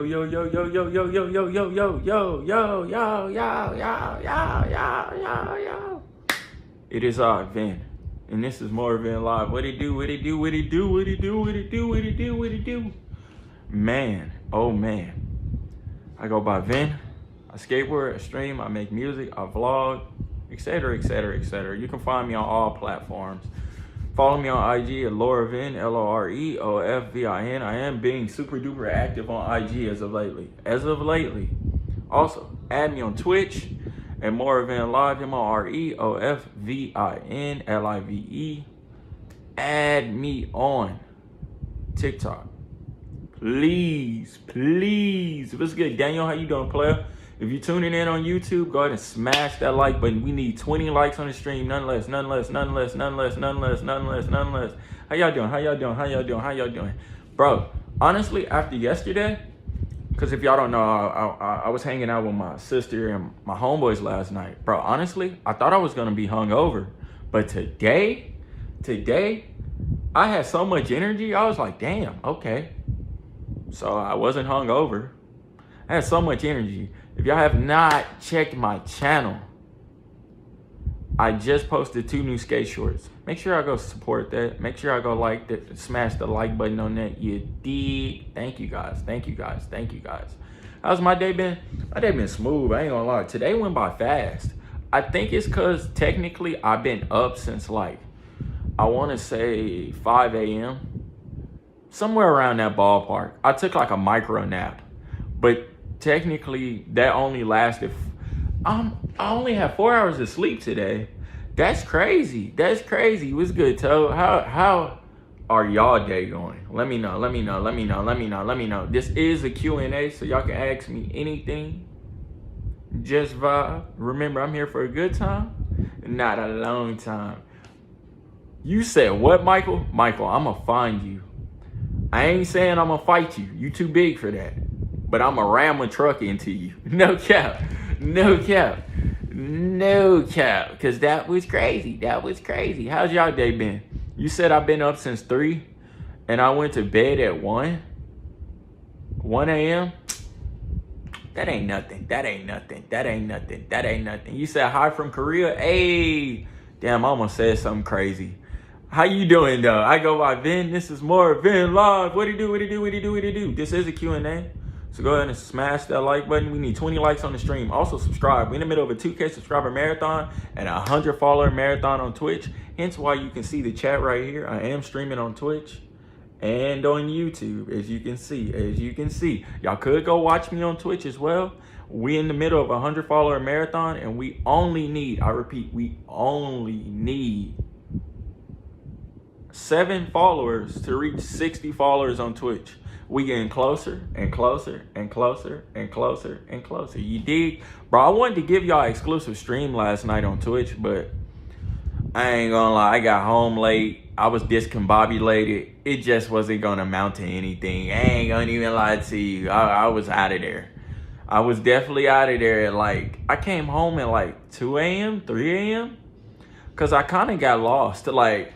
Yo, yo, yo, yo, yo, yo, yo, yo, yo, yo, yo, yo, yo, yo, yo, yo, yo, yo. It is I, Vin, and this is MOREOFVINLIVE. What it do, what it do, what it do, what it do, what it do, what it do, what it do. Man, oh man. I go by Vin. I skateboard, I stream, I make music, I vlog, etc., etc., etc. You can find me on all platforms. Follow me on IG at LoreOfVin, LOREOFVIN. I am being super duper active on IG as of lately. Also, add me on Twitch at MOREOFVINLIVE, MOREOFVINLIVE. Add me on TikTok. Please, please. What's good, Daniel? How you doing, player? If you're tuning in on YouTube, go ahead and smash that like button. We need 20 likes on the stream. None less, none less, none less, none less, none less, none less, none less. How y'all doing? How y'all doing? How y'all doing? How y'all doing? Bro, honestly, after yesterday, because if y'all don't know, I was hanging out with my sister and my homeboys last night. Bro, honestly, I thought I was going to be hungover. But today, I had so much energy. I was like, damn, okay. So I wasn't hungover. I had so much energy. If y'all have not checked my channel, I just posted 2 new skate shorts. Make sure I go support that. Make sure I go like that, smash the like button on that. You dig? Thank you guys. Thank you guys. Thank you guys. How's my day been? My day been smooth. I ain't gonna lie. Today went by fast. I think it's cause technically I've been up since like, I wanna say 5 a.m. Somewhere around that ballpark. I took like a micro nap, but technically that only lasted, I only had 4 hours of sleep today. That's crazy. That's crazy. What's good, Toe? How are y'all day going? Let me know. Let me know. Let me know. Let me know. Let me know. This is a Q&A, so y'all can ask me anything. Just vibe. Remember, I'm here for a good time, not a long time. You said what, Michael? Michael, I'm gonna find you. I ain't saying I'm gonna fight you. You too big for that. But I'm gonna ram a truck into you. No cap. No cap. No cap. Because that was crazy. That was crazy. How's y'all day been? You said I've been up since 3 and I went to bed at 1 a.m. That ain't nothing. That ain't nothing. That ain't nothing. That ain't nothing. You said hi from Korea? Hey. Damn, I almost said something crazy. How you doing, though? I go by Vin. This is MOREOFVINLIVE. What do you do? What do you do? What do you do? What do you do? This is a Q&A. So go ahead and smash that like button. We need 20 likes on the stream. Also subscribe. We're in the middle of a 2K subscriber marathon and a 100 follower marathon on Twitch. Hence why you can see the chat right here. I am streaming on Twitch and on YouTube, as you can see. Y'all could go watch me on Twitch as well. We in the middle of a 100 follower marathon and we only need, I repeat, we only need 7 followers to reach 60 followers on Twitch. We getting closer and closer and closer and closer and closer. You dig? Bro, I wanted to give y'all exclusive stream last night on Twitch, but I ain't gonna lie, I got home late. I was discombobulated. It just wasn't gonna amount to anything. I ain't gonna even lie to you. I was out of there. I was definitely out of there at like, I came home at like 2 a.m., 3 a.m. Cause I kind of got lost. Like,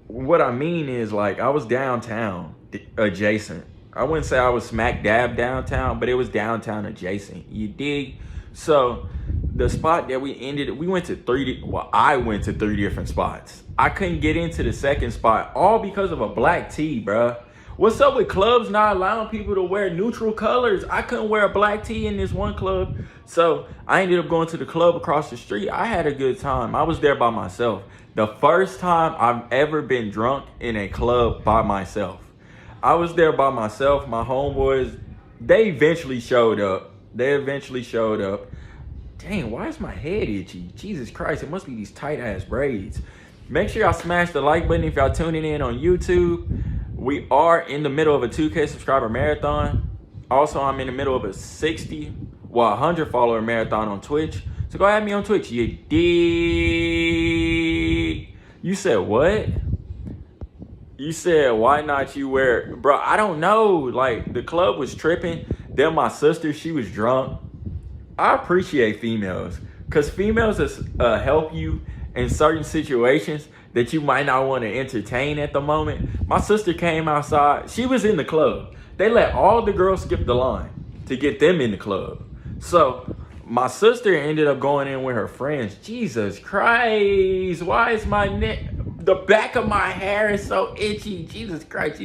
what I mean is like, I was downtown adjacent. I wouldn't say I was smack dab downtown, but it was downtown adjacent. You dig? So the spot that we ended, we went to 3, well, I went to 3 different spots. I couldn't get into the second spot, all because of a black tee, bruh. What's up with clubs not allowing people to wear neutral colors? I couldn't wear a black tee in this one club. So I ended up going to the club across the street. I had a good time. I was there by myself. The first time I've ever been drunk in a club by myself. I was there by myself. My homeboys, they eventually showed up. Dang, why is my head itchy? Jesus Christ, it must be these tight ass braids. Make sure y'all smash the like button if y'all tuning in on YouTube. We are in the middle of a 2K subscriber marathon. Also, I'm in the middle of a 100 follower marathon on Twitch. So go add me on Twitch. You dig? You said what? You said, why not you wear, bro, I don't know. Like, the club was tripping. Then my sister, she was drunk. I appreciate females because females help you in certain situations that you might not want to entertain at the moment. My sister came outside. She was in the club. They let all the girls skip the line to get them in the club. So my sister ended up going in with her friends. Jesus Christ, why is my neck, the back of my hair is so itchy? Jesus Christ,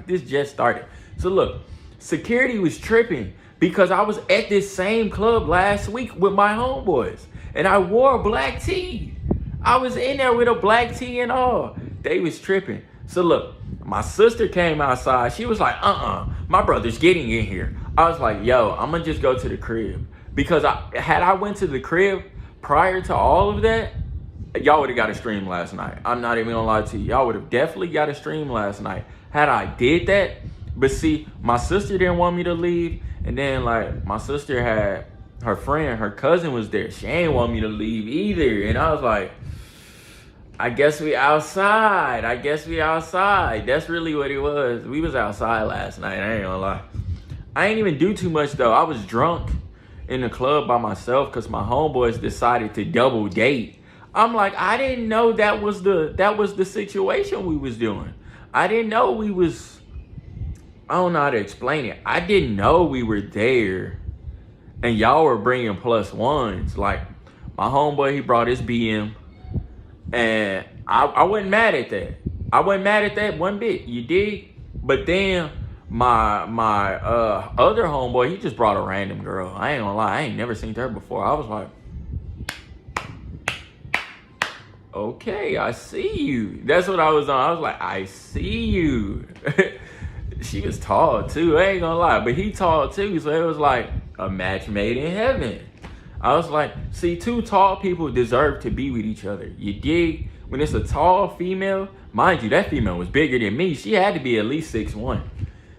this just started. So look, security was tripping because I was at this same club last week with my homeboys and I wore a black tee. I was in there with a black tee and all. They was tripping. So look, my sister came outside. She was like, my brother's getting in here. I was like, yo, I'm gonna just go to the crib. Because had I went to the crib prior to all of that, y'all would have got a stream last night. I'm not even gonna lie to you. Y'all would have definitely got a stream last night had I did that. But see, my sister didn't want me to leave. And then like my sister had her friend, her cousin was there. She ain't want me to leave either. And I was like, I guess we outside. That's really what it was. We was outside last night. I ain't gonna lie. I ain't even do too much though. I was drunk in the club by myself because my homeboys decided to double date. I'm like, I didn't know that was the situation we was doing. I didn't know we was, I don't know how to explain it. I didn't know we were there and y'all were bringing plus ones. Like my homeboy, he brought his BM and I wasn't mad at that. I wasn't mad at that one bit, you dig? But then my other homeboy, he just brought a random girl. I ain't gonna lie, I ain't never seen her before. I was like, okay, I see you. That's what I was on. I was like, I see you. She was tall too, I ain't gonna lie, but he tall too, so it was like a match made in heaven. I was like, see, two tall people deserve to be with each other. You dig? When it's a tall female, mind you, that female was bigger than me. She had to be at least 6'1".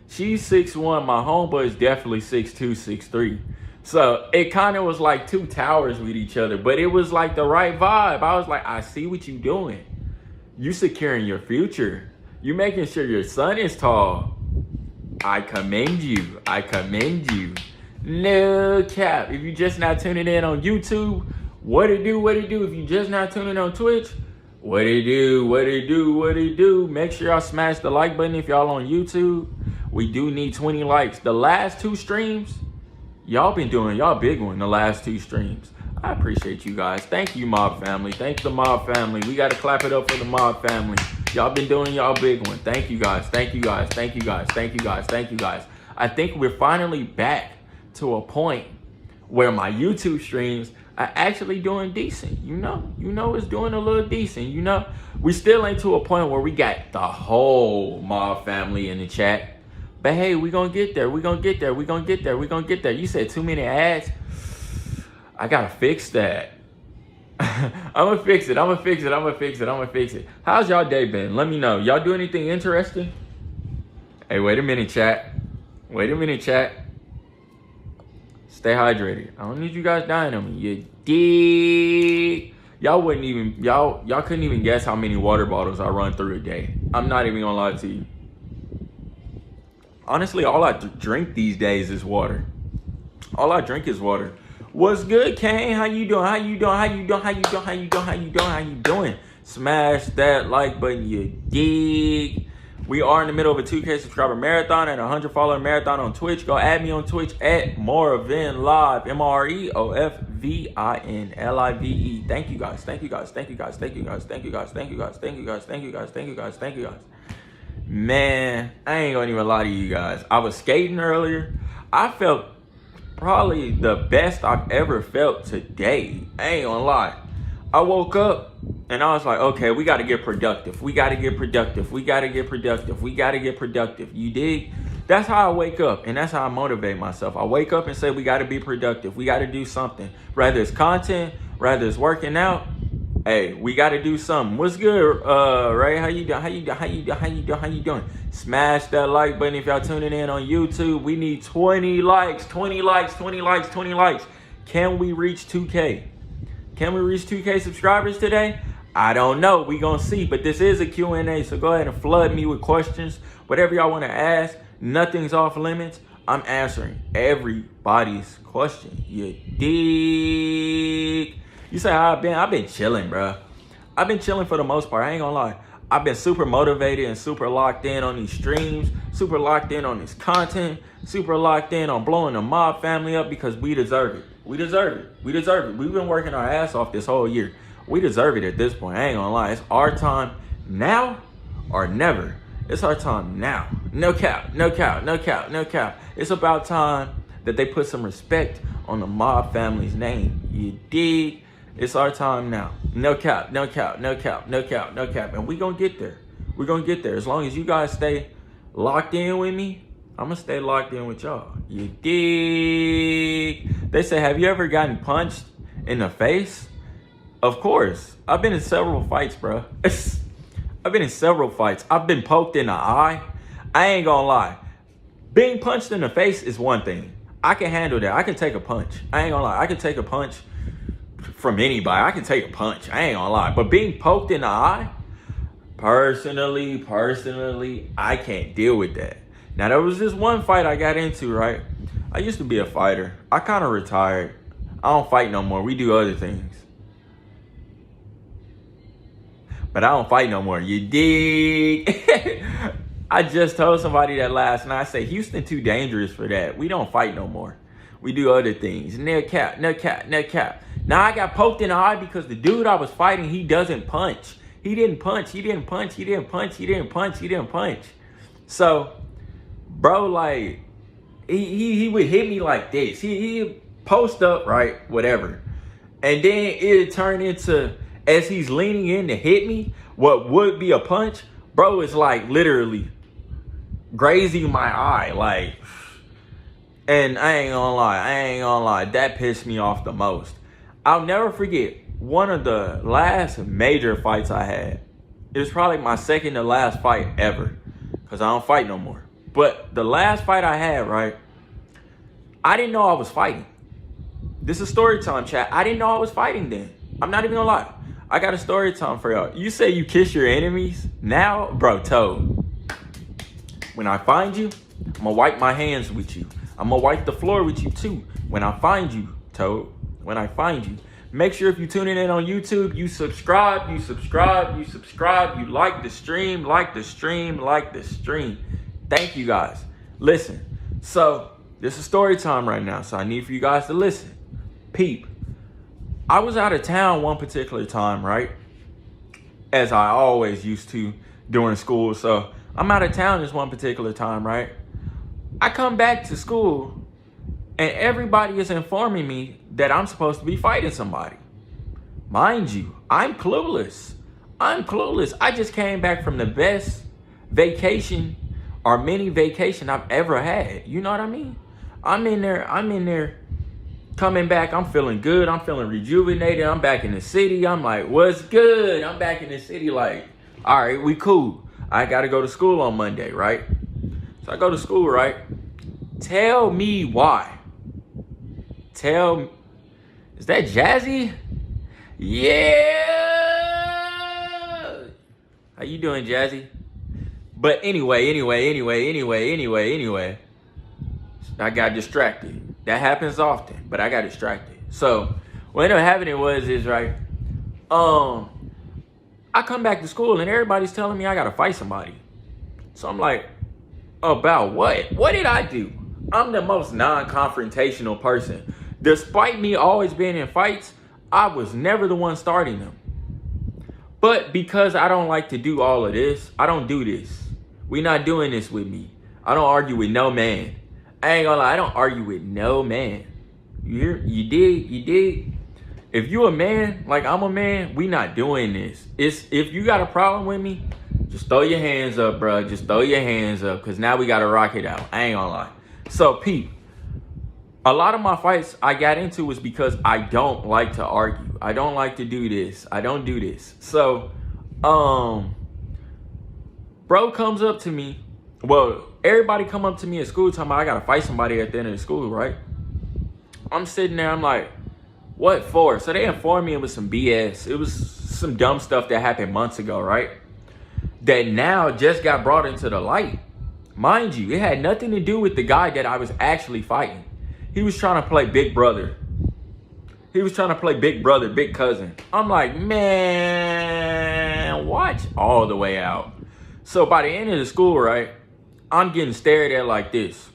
She's 6'1". My homeboy is definitely 6'2", 6'3". So it kind of was like two towers with each other, but it was like the right vibe. I was like, I see what you doing. You securing your future. You making sure your son is tall. I commend you. No cap. If you just not tuning in on YouTube, what it do? If you just not tuning on Twitch, what it do? Make sure y'all smash the like button if y'all on YouTube. We do need 20 likes. The last two streams, y'all been doing y'all big one the last two streams. I appreciate you guys. Thank you, Mob Family. Thank the Mob Family. We got to clap it up for the Mob Family. Y'all been doing y'all big one. Thank you guys. I think we're finally back to a point where my YouTube streams are actually doing decent. You know it's doing a little decent. You know, we still ain't to a point where we got the whole Mob Family in the chat. But hey, we gonna get there. You said too many ads. I gotta fix that. I'm gonna fix it. How's y'all day been? Let me know. Y'all do anything interesting? Hey, wait a minute, chat. Stay hydrated. I don't need you guys dying on me. You dig? Y'all couldn't even guess how many water bottles I run through a day. I'm not even gonna lie to you. Honestly, all I drink these days is water. What's good, Kane? How you doing? Smash that like button, you dig? We are in the middle of a 2K subscriber marathon and a 100 follower marathon on Twitch. Go add me on Twitch at MOREOFVINLIVE. MOREOFVINLIVE. Thank you guys. Man, I ain't gonna even lie to you guys. I was skating earlier. I felt probably the best I've ever felt today. I ain't gonna lie. I woke up and I was like, okay, we gotta get productive. You dig? That's how I wake up, and that's how I motivate myself. I wake up and say we gotta be productive. We gotta do something. Whether it's content, whether it's working out, hey, we gotta do something. What's good, Ray? How you doing? Smash that like button if y'all tuning in on YouTube. We need 20 likes. Can we reach 2K? Can we reach 2K subscribers today? I don't know. We gonna see. But this is a Q&A, so go ahead and flood me with questions. Whatever y'all want to ask, nothing's off limits. I'm answering everybody's question. You dig? You say how I've been chilling, bro. I've been chilling for the most part. I ain't gonna lie. I've been super motivated and super locked in on these streams, super locked in on this content, super locked in on blowing the mob family up because we deserve it. We deserve it. We deserve it. We've been working our ass off this whole year. We deserve it at this point. I ain't gonna lie. It's our time now or never. It's our time now. No cap, no cap, no cap, no cap. It's about time that they put some respect on the mob family's name. You dig? It's our time now. No cap, no cap, no cap, no cap, no cap. And we gonna get there. We're gonna get there. As long as you guys stay locked in with me, I'm gonna stay locked in with y'all. You dig? They say, have you ever gotten punched in the face? Of course. I've been in several fights, bro. I've been in several fights. I've been poked in the eye. I ain't gonna lie. Being punched in the face is one thing. I can handle that. I can take a punch. I ain't gonna lie. I can take a punch from anybody. I can take a punch. I ain't gonna lie. But being poked in the eye, personally, I can't deal with that. Now, there was this one fight I got into, right? I used to be a fighter. I kind of retired. I don't fight no more. We do other things. But I don't fight no more. You dig? I just told somebody that last night. I say, Houston too dangerous for that. We don't fight no more. We do other things. No cap, no cap, no cap. Now I got poked in the eye because the dude I was fighting, he doesn't punch. He didn't punch. He didn't punch. He didn't punch. He didn't punch. He didn't punch. So, bro, like, he would hit me like this. He'd post up, right? Whatever. And then it'd turn into, as he's leaning in to hit me, what would be a punch, bro, is like literally grazing my eye. Like, and I ain't gonna lie, that pissed me off the most. I'll never forget one of the last major fights I had. It was probably my second to last fight ever, because I don't fight no more. But the last fight I had, right, I didn't know I was fighting. This is story time, chat. I didn't know I was fighting then. I'm not even gonna lie. I got a story time for y'all. You say you kiss your enemies? Now, bro, Toad, when I find you, I'm gonna wipe my hands with you. I'm gonna wipe the floor with you too. When I find you, Toad, when I find you. Make sure if you're tuning in on YouTube, you subscribe, you like the stream, like the stream. Thank you guys. Listen, so this is story time right now, so I need for you guys to listen. Peep. I was out of town one particular time, right? As I always used to during school. So I'm out of town this one particular time, right? I come back to school and everybody is informing me that I'm supposed to be fighting somebody. Mind you, I'm clueless. I just came back from the best vacation or mini vacation I've ever had. You know what I mean? I'm in there. Coming back, I'm feeling good. I'm feeling rejuvenated. I'm back in the city. I'm like, what's good? I'm back in the city like, all right, we cool. I got to go to school on Monday, right? So I go to school, right? Tell me why. Is that Jazzy? Yeah. How you doing, Jazzy? But anyway, I got distracted. That happens often, but I got distracted. So what ended up happening is right, I come back to school and everybody's telling me I gotta fight somebody. So I'm like, about what? What did I do? I'm the most non-confrontational person. Despite me always being in fights, I was never the one starting them. But because I don't like to do all of this, I don't do this. We're not doing this with me. I don't argue with no man. I ain't gonna lie, I don't argue with no man. You hear? You dig? If you a man, like I'm a man, we not doing this. If you got a problem with me, just throw your hands up, bro. Just throw your hands up, because now we gotta rock it out. I ain't gonna lie. So, Pete, a lot of my fights I got into was because I don't like to argue. I don't like to do this. I don't do this. So, bro comes up to me. Well, everybody come up to me at school talking about I gotta fight somebody at the end of the school, right? I'm sitting there, I'm like, what for? So they informed me it was some BS. It was some dumb stuff that happened months ago, right? That now just got brought into the light. Mind you, it had nothing to do with the guy that I was actually fighting. He was trying to play big brother. He was trying to play big brother, big cousin. I'm like, man, watch all the way out. So by the end of the school, right, I'm getting stared at like this.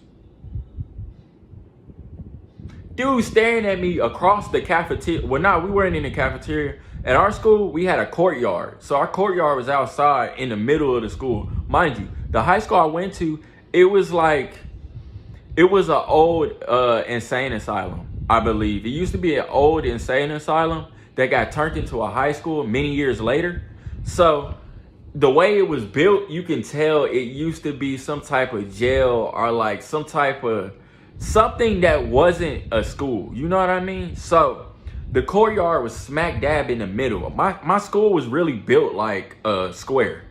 Dude staring at me across the cafeteria. Well, no, we weren't in the cafeteria. At our school, we had a courtyard. So our courtyard was outside in the middle of the school. Mind you, the high school I went to, it was an old insane asylum, I believe. It used to be an old insane asylum that got turned into a high school many years later. So the way it was built, you can tell it used to be some type of jail or like some type of something that wasn't a school. You know what I mean? So the courtyard was smack dab in the middle. My school was really built like a square.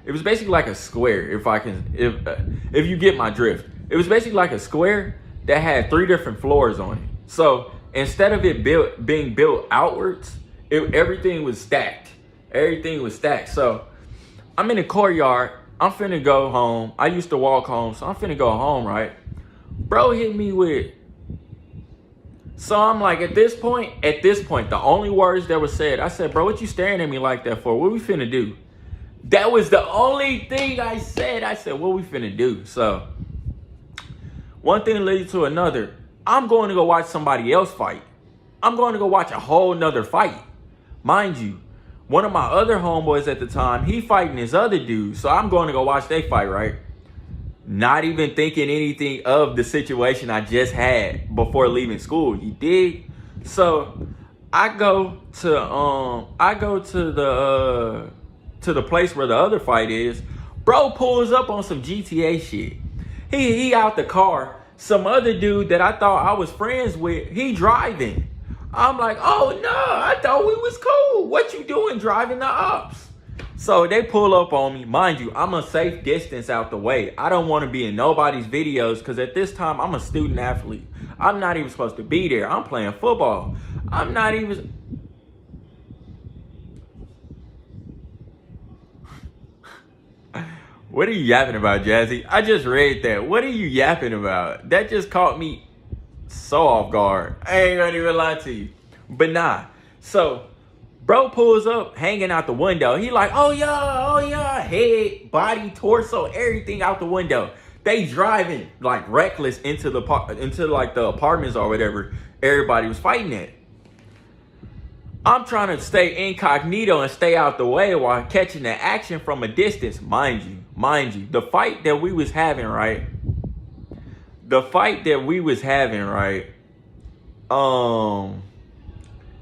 It was basically like a square, if you get my drift. It was basically like a square that had 3 different floors on it. So instead of it being built outwards, everything was stacked. Everything was stacked. So I'm in the courtyard. I'm finna go home. I used to walk home, so I'm finna go home, right? Bro hit me with. So I'm like, at this point, the only words that were said, I said, bro, what you staring at me like that for? What we finna do? That was the only thing I said. I said, what we finna do? So one thing leads to another. I'm going to go watch somebody else fight. I'm going to go watch a whole nother fight. Mind you, one of my other homeboys at the time, he fighting this other dude. So I'm going to go watch they fight, right? Not even thinking anything of the situation I just had before leaving school. You dig? So I go to the place where the other fight is. Bro pulls up on some GTA shit. He out the car. Some other dude that I thought I was friends with, he driving. I'm like, oh no, I thought we was cool. What you doing driving the ops? So they pull up on me. Mind you, I'm a safe distance out the way. I don't want to be in nobody's videos because at this time, I'm a student athlete. I'm not even supposed to be there. I'm playing football. I'm not even... What are you yapping about, Jazzy? I just read that. What are you yapping about? That just caught me so off guard. I ain't gonna even lie to you. But nah. So, bro pulls up, hanging out the window. He like, oh yeah. Head, body, torso, everything out the window. They driving like reckless into the apartments or whatever everybody was fighting at. I'm trying to stay incognito and stay out the way while catching the action from a distance. Mind you, the fight that we was having, right?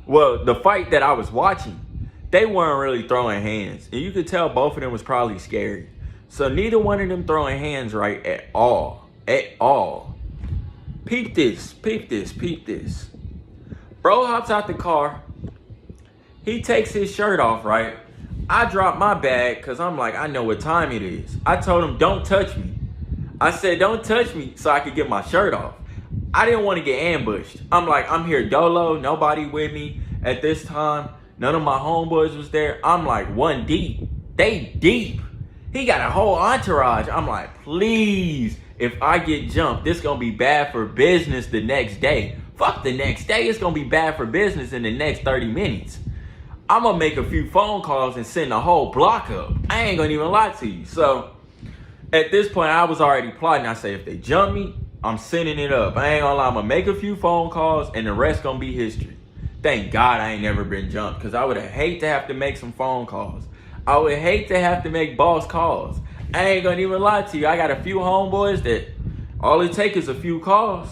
Well, the fight that I was watching, they weren't really throwing hands. And you could tell both of them was probably scared. So neither one of them throwing hands right at all. Peep this. Bro hops out the car. He takes his shirt off, right? I drop my bag because I'm like, I know what time it is. I told him, don't touch me. I said, don't touch me so I could get my shirt off. I didn't want to get ambushed. I'm like, I'm here dolo, nobody with me at this time. None of my homeboys was there. I'm like one deep. They deep. He got a whole entourage. I'm like, please, if I get jumped, this gonna be bad for business the next day. Fuck the next day. It's gonna be bad for business in the next 30 minutes. I'm gonna make a few phone calls and send the whole block up. I ain't gonna even lie to you. So at this point, I was already plotting. I say, if they jump me, I'm sending it up. I ain't gonna lie. I'm gonna make a few phone calls and the rest gonna be history. Thank God I ain't never been jumped because I would have hate to have to make some phone calls. I would hate to have to make boss calls. I ain't gonna even lie to you. I got a few homeboys that all it take is a few calls.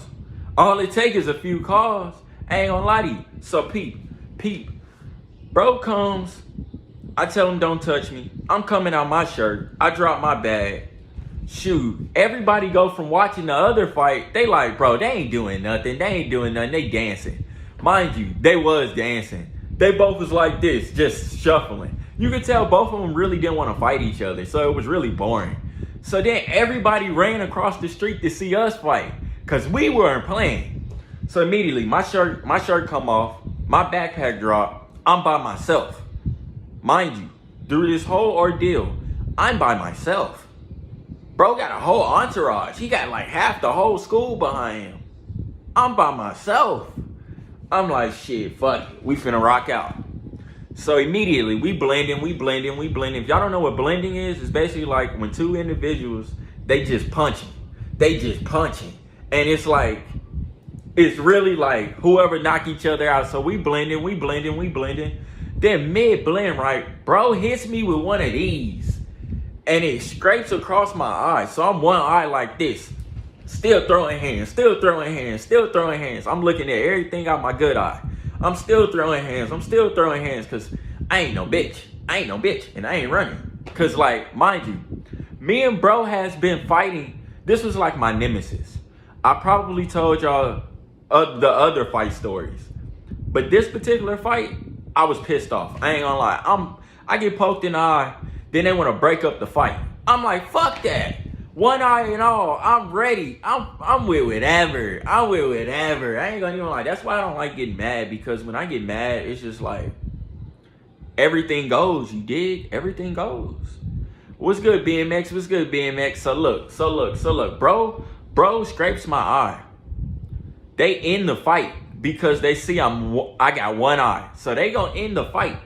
I ain't gonna lie to you. So peep. Bro comes, I tell him don't touch me. I'm coming out my shirt. I drop my bag. Shoot, everybody go from watching the other fight. They like, bro, they ain't doing nothing. They dancing. Mind you, they was dancing. They both was like this, just shuffling. You could tell both of them really didn't want to fight each other. So it was really boring. So then everybody ran across the street to see us fight because we weren't playing. So immediately my shirt come off, my backpack drop. I'm by myself. Mind you, through this whole ordeal, I'm by myself. Bro got a whole entourage. He got like half the whole school behind him. I'm by myself. I'm like, shit, fuck it. We finna rock out. So immediately we blending. If y'all don't know what blending is, it's basically like when two individuals, they just punching. And it's like, it's really like whoever knock each other out. So we blending. Then mid blend, right? Bro hits me with one of these and it scrapes across my eye. So I'm one eye like this. Still throwing hands. I'm looking at everything out my good eye. I'm still throwing hands because I ain't no bitch. And I ain't running. Because, like, mind you, me and bro has been fighting. This was like my nemesis. I probably told y'all the other fight stories. But this particular fight, I was pissed off. I ain't gonna lie. I get poked in the eye. Then they want to break up the fight. I'm like, fuck that. One eye and all, I'm ready. I'm with whatever. I ain't gonna even lie. That's why I don't like getting mad, because when I get mad, it's just like everything goes. You dig? Everything goes. What's good, BMX? So look. Bro scrapes my eye. They end the fight because they see I got one eye. So they gonna end the fight.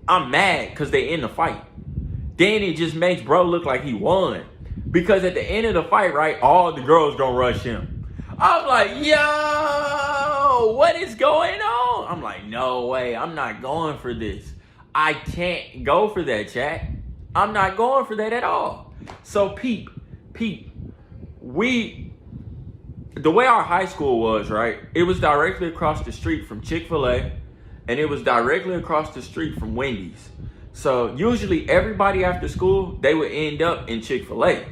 I'm mad because they end the fight. Then it just makes bro look like he won. Because at the end of the fight, right, all the girls gonna rush him. I'm like, yo, what is going on? I'm like, no way, I'm not going for this. I can't go for that, chat. I'm not going for that at all. So peep, the way our high school was, right, it was directly across the street from Chick-fil-A, and it was directly across the street from Wendy's. So usually everybody after school, they would end up in Chick-fil-A.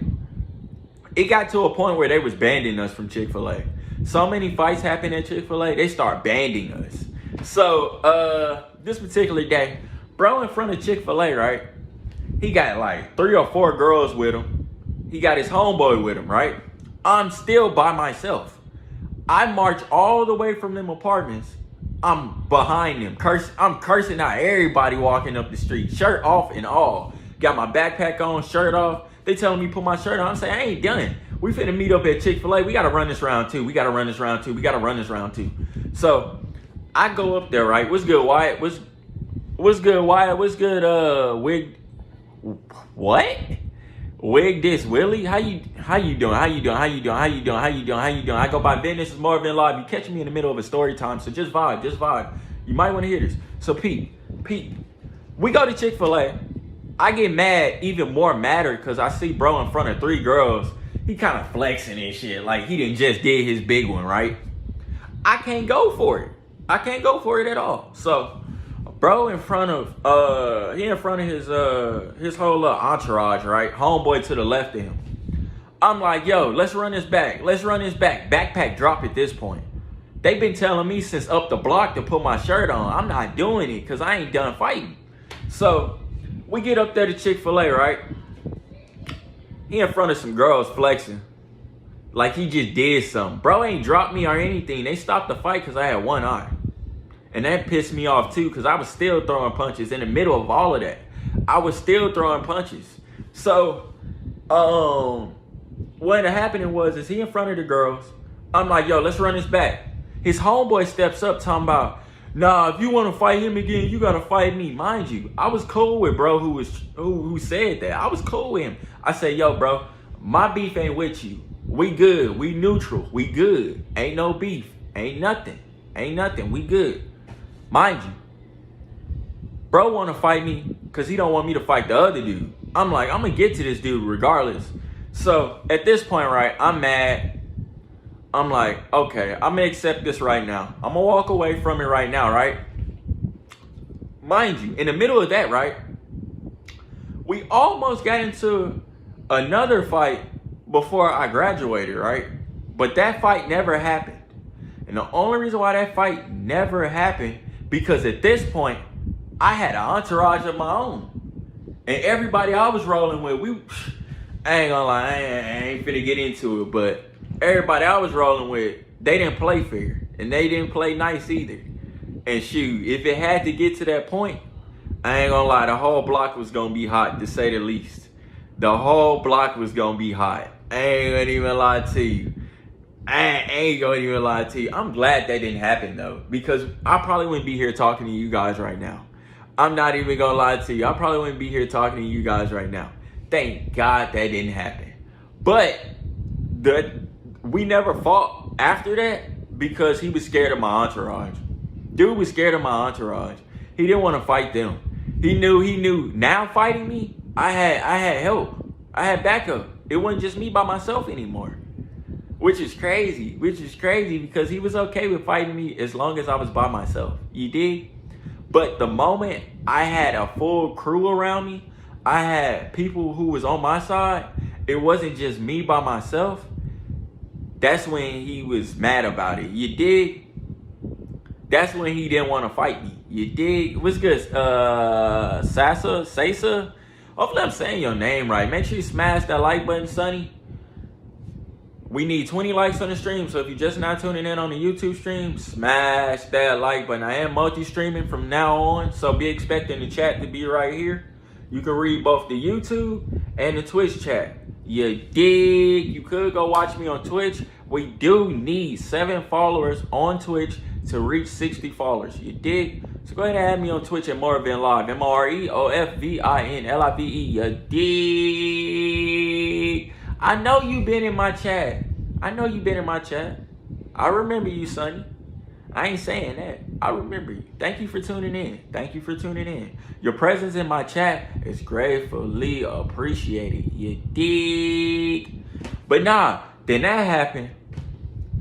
It got to a point where they was banning us from Chick-fil-A. So many fights happened at Chick-fil-A, they start banning us. So this particular day, bro in front of Chick-fil-A, right? He got like 3 or 4 girls with him. He got his homeboy with him, right? I'm still by myself. I march all the way from them apartments. I'm behind them. I'm cursing out everybody walking up the street. Shirt off and all. Got my backpack on, shirt off. They telling me put my shirt on. I'm saying, I ain't done. We finna meet up at Chick-fil-A. We gotta run this round two. So I go up there, right? What's good, Wyatt? What's good, Wyatt? What's good, Wig? What? Wig this Willie? How you doing? I go by business. It's MOREOFVINLIVE. You catch me in the middle of a story time, so just vibe. You might want to hear this. So Pete, we go to Chick-fil-A. I get mad, even more madder, because I see bro in front of 3 girls. He kind of flexing and shit, like he done just did his big one, right? I can't go for it. At all. So bro in front of his whole entourage, right? Homeboy to the left of him. I'm like, yo, let's run this back. Backpack drop at this point. They've been telling me since up the block to put my shirt on. I'm not doing it because I ain't done fighting. So we get up there to Chick-fil-A, right? He in front of some girls flexing. Like he just did something. Bro ain't dropped me or anything. They stopped the fight because I had one eye. And that pissed me off too, because I was still throwing punches in the middle of all of that. I was still throwing punches. So, what ended up happening was he in front of the girls. I'm like, yo, let's run this back. His homeboy steps up talking about, nah, if you want to fight him again, you got to fight me. Mind you, I was cool with bro who said that. I was cool with him. I said, yo, bro, my beef ain't with you. We good. We neutral. We good. Ain't no beef. Ain't nothing. We good. Mind you, bro want to fight me because he don't want me to fight the other dude. I'm like, I'm going to get to this dude regardless. So at this point, right, I'm mad. I'm like, okay, I'm going to accept this right now. I'm going to walk away from it right now, right? Mind you, in the middle of that, right, we almost got into another fight before I graduated, right? But that fight never happened. And the only reason why that fight never happened, because at this point, I had an entourage of my own. And everybody I was rolling with, I ain't gonna lie, I ain't finna get into it, but everybody I was rolling with, they didn't play fair. And they didn't play nice either. And shoot, if it had to get to that point, I ain't gonna lie, the whole block was gonna be hot, to say the least. The whole block was gonna be hot. I ain't gonna even lie to you. I ain't gonna even lie to you. I'm glad that didn't happen though, because I probably wouldn't be here talking to you guys right now. I'm not even gonna lie to you. I probably wouldn't be here talking to you guys right now. Thank God that didn't happen. But we never fought after that because he was scared of my entourage. Dude was scared of my entourage. He didn't want to fight them. He knew now fighting me, I had help. I had backup. It wasn't just me by myself anymore. Which is crazy because he was okay with fighting me as long as I was by myself. You dig? But the moment I had a full crew around me, I had people who was on my side, it wasn't just me by myself. That's when he was mad about it. You dig? That's when he didn't want to fight me. You dig? What's good? Sasa? Hopefully I'm saying your name right. Make sure you smash that like button, Sonny. We need 20 likes on the stream, so if you're just not tuning in on the YouTube stream, smash that like button. I am multi-streaming from now on, so be expecting the chat to be right here. You can read both the YouTube and the Twitch chat. You dig? You could go watch me on Twitch. We do need 7 followers on Twitch to reach 60 followers. You dig? So go ahead and add me on Twitch at MOREOFVINLIve. MOREOFVINLIVE. You dig? I know you've been in my chat. I remember you, Sonny. I ain't saying that. I remember you. Thank you for tuning in. Your presence in my chat is gratefully appreciated. You dig? But nah, then that happened.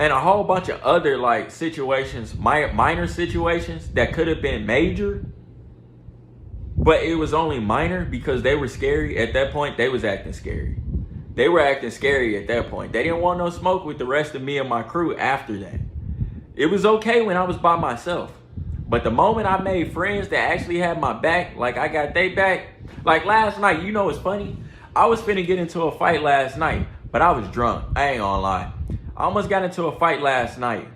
And a whole bunch of other like situations, minor situations that could have been major. But it was only minor because they were scary. At that point, they was acting scary. They were acting scary at that point. They didn't want no smoke with the rest of me and my crew after that. It was okay when I was by myself. But the moment I made friends that actually had my back, like I got they back, like last night, you know what's funny? I was finna get into a fight last night, but I was drunk. I ain't gonna lie. I almost got into a fight last night.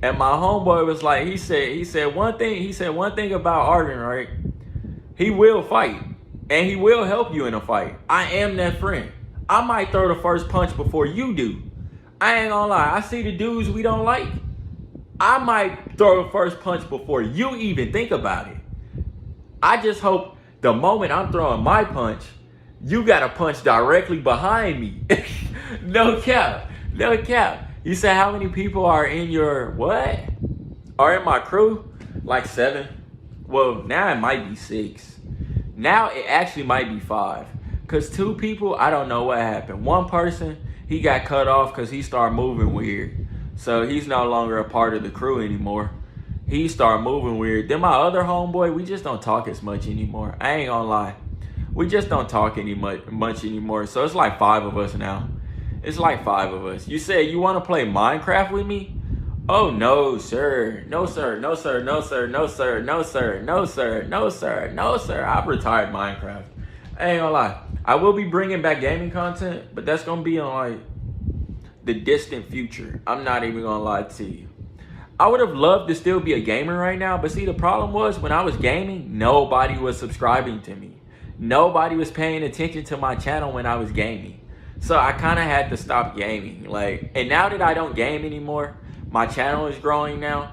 And my homeboy was like, he said one thing about Arden, right? He will fight. And he will help you in a fight. I am that friend. I might throw the first punch before you do. I ain't gonna lie. I see the dudes we don't like. I might throw the first punch before you even think about it. I just hope the moment I'm throwing my punch, you got a punch directly behind me. No cap. You said how many people are in your what? Are in my crew? Like 7. Well, now it might be 6. Now it actually might be 5. Because 2 people, I don't know what happened. One person, he got cut off because he started moving weird. So he's no longer a part of the crew anymore. He started moving weird. Then my other homeboy, we just don't talk as much anymore. I ain't gonna lie. We just don't talk much anymore. So it's like 5 of us now. It's like 5 of us. You said you want to play Minecraft with me? Oh, no, sir. No, sir. No, sir. No, sir. No, sir. No, sir. No, sir. No, sir. No, sir. I've retired Minecraft. I ain't gonna lie. I will be bringing back gaming content, but that's gonna be on like the distant future. I'm not even gonna lie to you. I would have loved to still be a gamer right now, but see, the problem was when I was gaming, nobody was subscribing to me. Nobody was paying attention to my channel when I was gaming. So I kind of had to stop gaming. And now that I don't game anymore, my channel is growing now.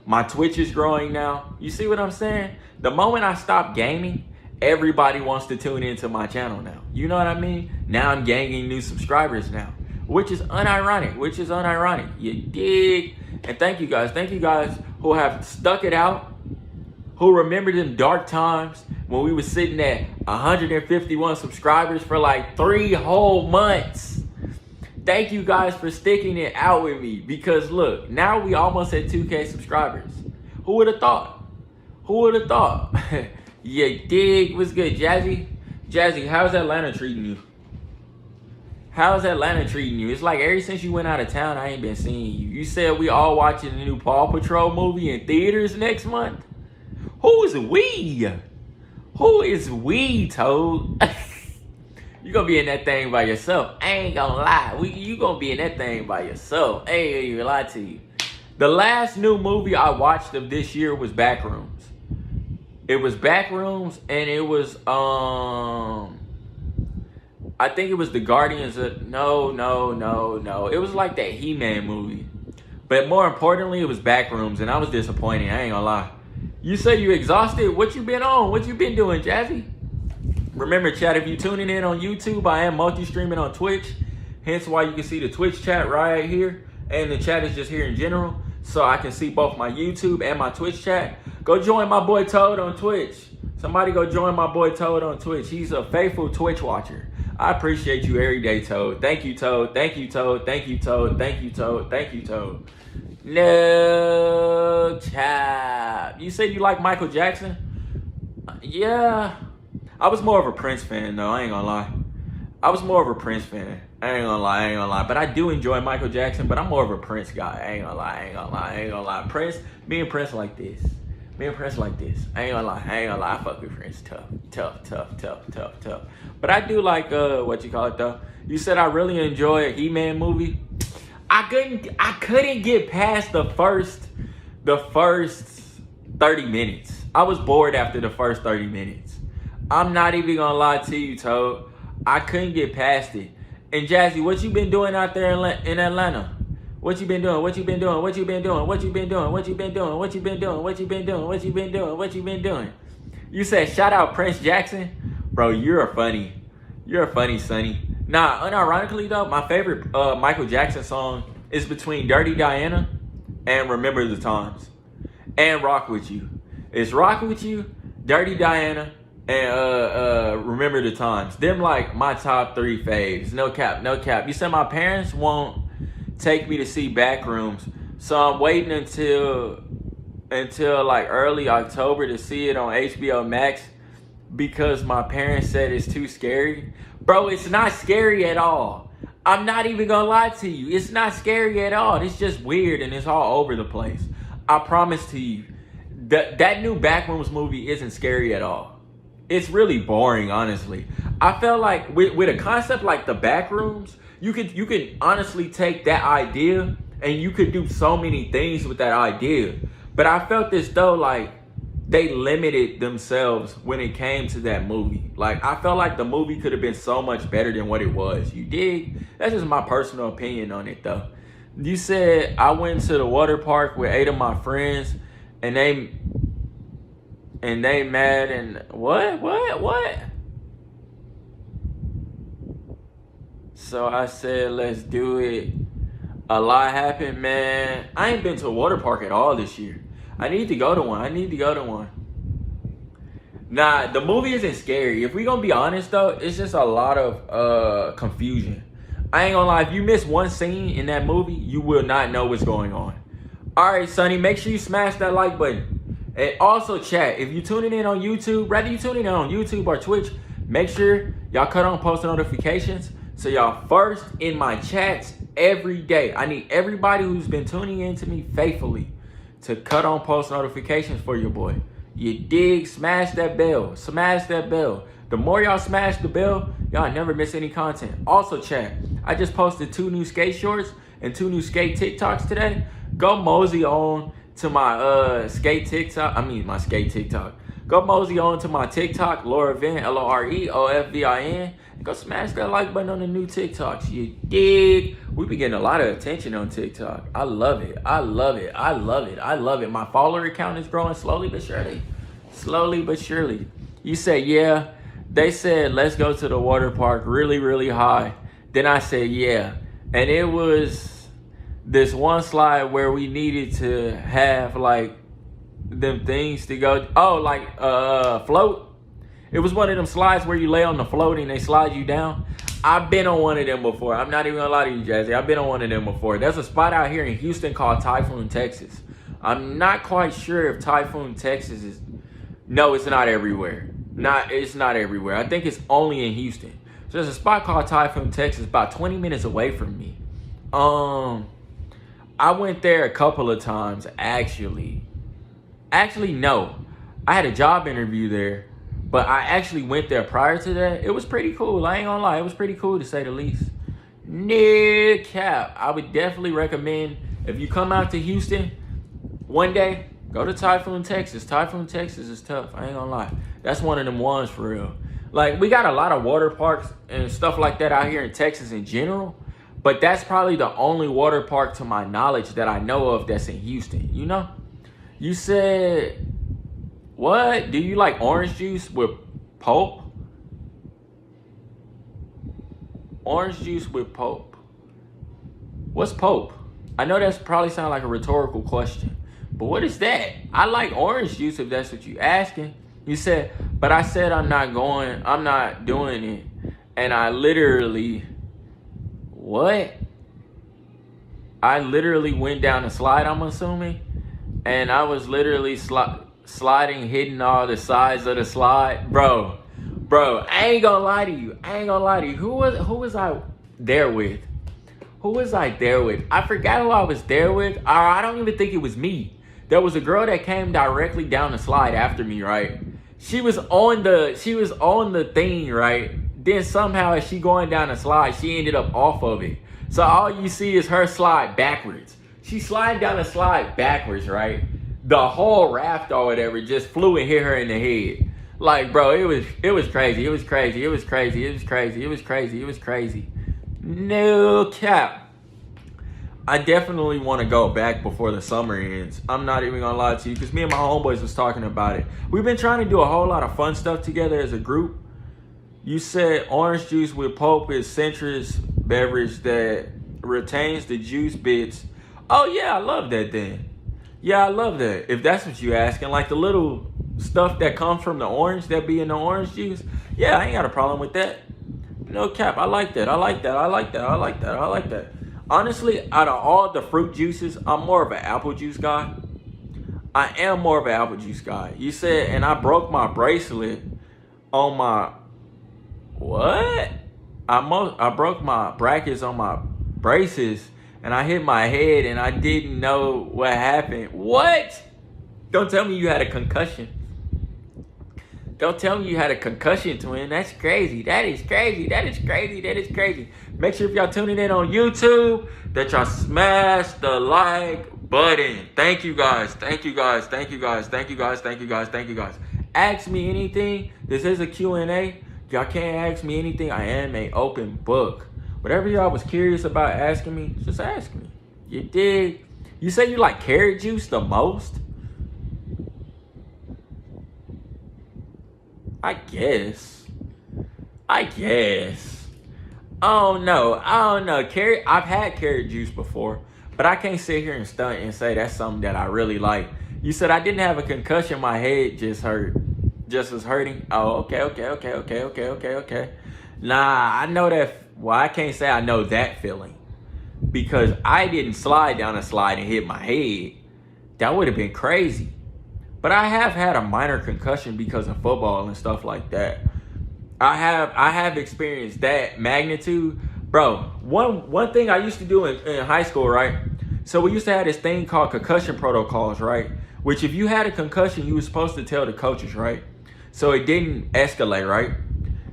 My Twitch is growing now. You see what I'm saying? The moment I stop gaming, everybody wants to tune into my channel now. You know what I mean? Now I'm gaining new subscribers now, which is unironic. You dig? And thank you guys who have stuck it out, who remember them dark times when we were sitting at 151 subscribers for like 3 whole months. Thank you guys for sticking it out with me, because look, now we almost at 2K subscribers. Who would have thought? You dig? What's good, Jazzy? Jazzy, how's Atlanta treating you? It's like ever since you went out of town, I ain't been seeing you. You said we all watching the new Paw Patrol movie in theaters next month? Who is we, Toad? You gonna be in that thing by yourself. I ain't gonna lie. You gonna be in that thing by yourself. I ain't even lie to you. The last new movie I watched of this year was Backrooms. It was Backrooms, and it was, I think it was the Guardians of, no. It was like that He-Man movie. But more importantly, it was Backrooms, and I was disappointed. I ain't gonna lie. You say you exhausted? What you been on? What you been doing, Jazzy? Remember, chat, if you tuning in on YouTube, I am multi-streaming on Twitch. Hence why you can see the Twitch chat right here. And the chat is just here in general. So I can see both my YouTube and my Twitch chat. Go join my boy Toad on Twitch. Somebody go join my boy Toad on Twitch. He's a faithful Twitch watcher. I appreciate you every day, Toad. Thank you, Toad. Thank you, Toad. Thank you, Toad. Thank you, Toad. Thank you, Toad. No cap. You said you like Michael Jackson? Yeah. I was more of a Prince fan, though. I ain't gonna lie. I was more of a Prince fan. I ain't gonna lie. But I do enjoy Michael Jackson, but I'm more of a Prince guy. I ain't gonna lie. Prince, me and Prince like this. I ain't gonna lie. I fuck with Prince. Tough. But I do like, what you call it, though? You said I really enjoy a He-Man movie. I couldn't get past the first 30 minutes. I was bored after the first 30 minutes. I'm not even gonna lie to you, Toad. I couldn't get past it. And Jazzy, what you been doing out there in Atlanta? What you been doing? You said shout out Prince Jackson? Bro, you're funny, Sonny. Nah, unironically though, my favorite Michael Jackson song is between Dirty Diana and Remember the Times. And Rock With You. It's Rock With You, Dirty Diana, and Remember the Times. Them like my top 3 faves. No cap. You said my parents won't take me to see Backrooms, so I'm waiting until like early October to see it on HBO Max because my parents said it's too scary. Bro, it's not scary at all. I'm not even gonna lie to you. It's not scary at all. It's just weird and it's all over the place. I promise to you, that new Backrooms movie isn't scary at all. It's really boring, honestly. I felt like with a concept like the Backrooms, you could honestly take that idea and you could do so many things with that idea. But I felt as though like they limited themselves when it came to that movie. Like I felt like the movie could have been so much better than what it was. You dig? That's just my personal opinion on it though. You said I went to the water park with 8 of my friends and they mad and what? So I said, let's do it. A lot happened, man. I ain't been to a water park at all this year. I need to go to one. Nah, the movie isn't scary. If we gonna be honest though, it's just a lot of confusion. I ain't gonna lie, if you miss one scene in that movie, you will not know what's going on. Alright, Sonny, make sure you smash that like button. And also chat, if you tuning in on YouTube, whether you tuning in on YouTube or Twitch, make sure y'all cut on post notifications so y'all first in my chats every day. I need everybody who's been tuning in to me faithfully to cut on post notifications for your boy. You dig? Smash that bell. The more y'all smash the bell, y'all never miss any content. Also chat, I just posted 2 new skate shorts and 2 new skate TikToks today. Go mosey on to my skate TikTok. Go mosey on to my TikTok, LoreOfVin, LoreOfVin. Go smash that like button on the new TikToks. You dig? We be getting a lot of attention on TikTok. I love it. My follower count is growing slowly but surely. You say, yeah. They said, let's go to the water park really, really high. Then I said, yeah. And it was this one slide where we needed to have like them things to go. Oh, like float. It was one of them slides where you lay on the float and they slide you down. I've been on one of them before. I'm not even gonna lie to you, Jazzy. I've been on one of them before. There's a spot out here in Houston called Typhoon, Texas. I'm not quite sure if Typhoon, Texas is... No, it's not everywhere. It's not everywhere. I think it's only in Houston. So there's a spot called Typhoon, Texas, about 20 minutes away from me. I went there a couple of times, actually. Actually, no. I had a job interview there. But I actually went there prior to that. It was pretty cool. I ain't gonna lie. It was pretty cool to say the least. No cap. I would definitely recommend if you come out to Houston one day, go to Typhoon, Texas. Typhoon, Texas is tough. I ain't gonna lie. That's one of them ones for real. Like, we got a lot of water parks and stuff like that out here in Texas in general. But that's probably the only water park to my knowledge that I know of that's in Houston, you know? You said, what? Do you like orange juice with pulp? Orange juice with pulp. What's pulp? I know that's probably sound like a rhetorical question. But what is that? I like orange juice if that's what you asking. You said, but I said I'm not doing it. And I literally... What? I literally went down the slide, I'm assuming. And I was literally sliding, hitting all the sides of the slide. Bro, I ain't gonna lie to you. Who was I there with? Who was I there with? I forgot who I was there with. Or I don't even think it was me. There was a girl that came directly down the slide after me, right? She was on the thing, right? Then somehow as she going down the slide, she ended up off of it. So all you see is her slide backwards. She sliding down the slide backwards, right? The whole raft or whatever just flew and hit her in the head. Like, bro, it was crazy. It was crazy. No cap. I definitely want to go back before the summer ends. I'm not even gonna lie to you, because me and my homeboys was talking about it. We've been trying to do a whole lot of fun stuff together as a group. You said orange juice with pulp is citrus beverage that retains the juice bits. Oh yeah, I love that then. Yeah, I love that. If that's what you asking, like the little stuff that comes from the orange that be in the orange juice. Yeah, I ain't got a problem with that. No cap, I like that. Honestly, out of all the fruit juices, I'm more of an apple juice guy. I am more of an apple juice guy. You said, and I broke my bracelet on my... What? I broke my brackets on my braces and I hit my head and I didn't know what happened. What? Don't tell me you had a concussion. Don't tell me you had a concussion, twin. That's crazy. That is crazy. Make sure if y'all tuning in on YouTube that y'all smash the like button. Thank you guys. Ask me anything. This is a Q&A. Y'all can't ask me anything. I am an open book. Whatever y'all was curious about asking me, just ask me. You dig? You say you like carrot juice the most? I guess. I don't know. I've had carrot juice before, but I can't sit here and stunt and say that's something that I really like. You said I didn't have a concussion. My head just was hurting. Oh, okay. Nah, I know that. Well, I can't say I know that feeling because I didn't slide down a slide and hit my head. That would have been crazy. But I have had a minor concussion because of football and stuff like that. I have experienced that magnitude. Bro, one thing I used to do in high school, right? So we used to have this thing called concussion protocols, right? Which if you had a concussion, you were supposed to tell the coaches, right? So it didn't escalate, right?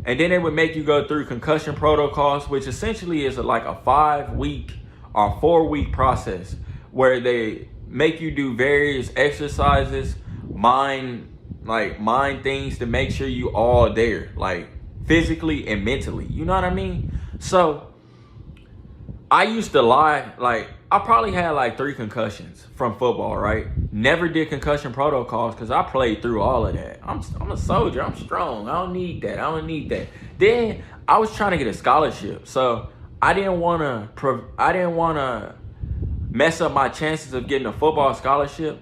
And then they would make you go through concussion protocols, which essentially is like a 5-week or 4-week process where they make you do various exercises, mind things to make sure you all there, like physically and mentally. You know what I mean? So I used to lie, like I probably had like 3 concussions from football, right? Never did concussion protocols because I played through all of that. I'm a soldier. I'm strong. I don't need that. Then I was trying to get a scholarship, so I didn't want to mess up my chances of getting a football scholarship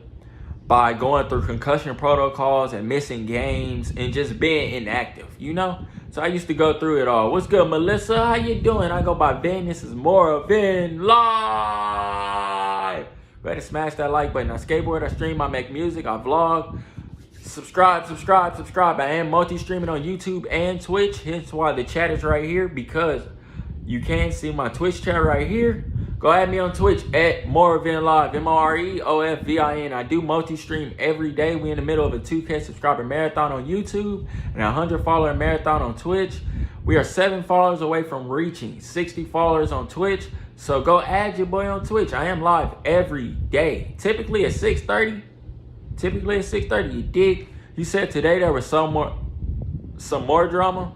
by going through concussion protocols and missing games and just being inactive, you know? So I used to go through it all. What's good, Melissa? How you doing? I go by Ben. This is MOREOFVINLIVE. Go ahead and smash that like button. I skateboard, I stream, I make music, I vlog. Subscribe. I am multi-streaming on YouTube and Twitch. Hence why the chat is right here, because you can see my Twitch chat right here. Go add me on Twitch at MOREOFVINLIVE, MOREOFVIN. I do multi-stream every day. We in the middle of a 2K subscriber marathon on YouTube and a 100 follower marathon on Twitch. We are 7 followers away from reaching 60 followers on Twitch. So go add your boy on Twitch. I am live every day. Typically at 6:30. You dig? You said today there was so some more drama,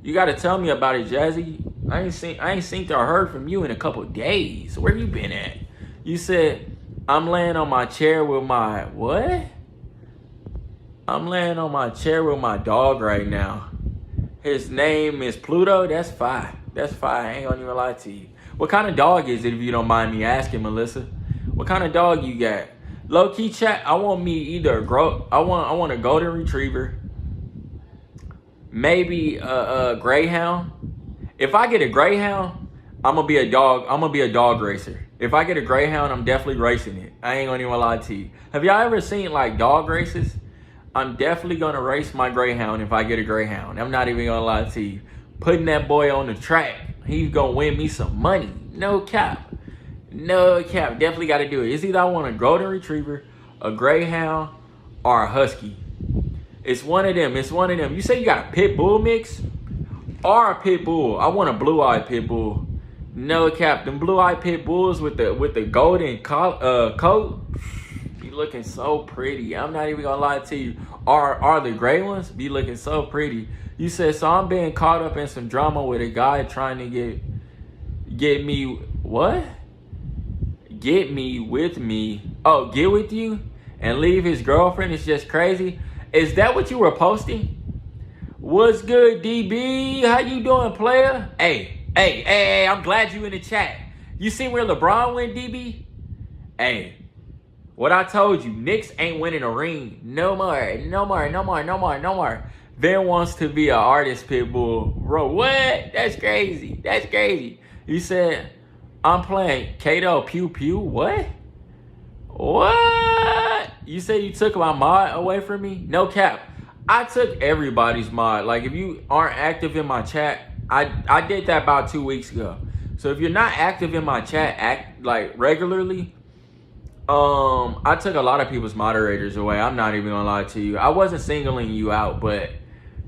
you gotta tell me about it, Jazzy. I ain't seen or heard from you in a couple days. Where you been at? You said, I'm laying on my chair with my, what? I'm laying on my chair with my dog right now. His name is Pluto. That's fine. That's fine. I ain't gonna even lie to you. What kind of dog is it, if you don't mind me asking, Melissa? What kind of dog you got? Low key chat, I want me either I want a golden retriever, maybe a greyhound. If I get a greyhound, I'm gonna be a dog racer. If I get a greyhound, I'm definitely racing it. I ain't gonna even lie to you. Have y'all ever seen like dog races? I'm definitely gonna race my greyhound if I get a greyhound. I'm not even gonna lie to you. Putting that boy on the track, he's gonna win me some money. No cap. No cap. Definitely gotta do it. It's either I want a golden retriever, a greyhound, or a husky. It's one of them. It's one of them. You say you got a pit bull mix or a pit bull? I want a blue-eyed pit bull. No cap. Them blue-eyed pit bulls with the golden coat be looking so pretty. I'm not even gonna lie to you. Are the gray ones be looking so pretty? You said, so I'm being caught up in some drama with a guy trying to get me what? Get me with me. Oh, get with you and leave his girlfriend. It's just crazy. Is that what you were posting? What's good, DB? How you doing, player? Hey, I'm glad you in the chat. You see where LeBron went, DB? Hey, what I told you, Knicks ain't winning a ring. No more. Ben wants to be an artist, Pitbull. Bro, what? That's crazy. You said, I'm playing Kato Pew Pew. What? You said you took my mod away from me? No cap. I took everybody's mod. Like, if you aren't active in my chat, I did that about 2 weeks ago. So if you're not active in my chat regularly, I took a lot of people's moderators away. I'm not even gonna lie to you. I wasn't singling you out, but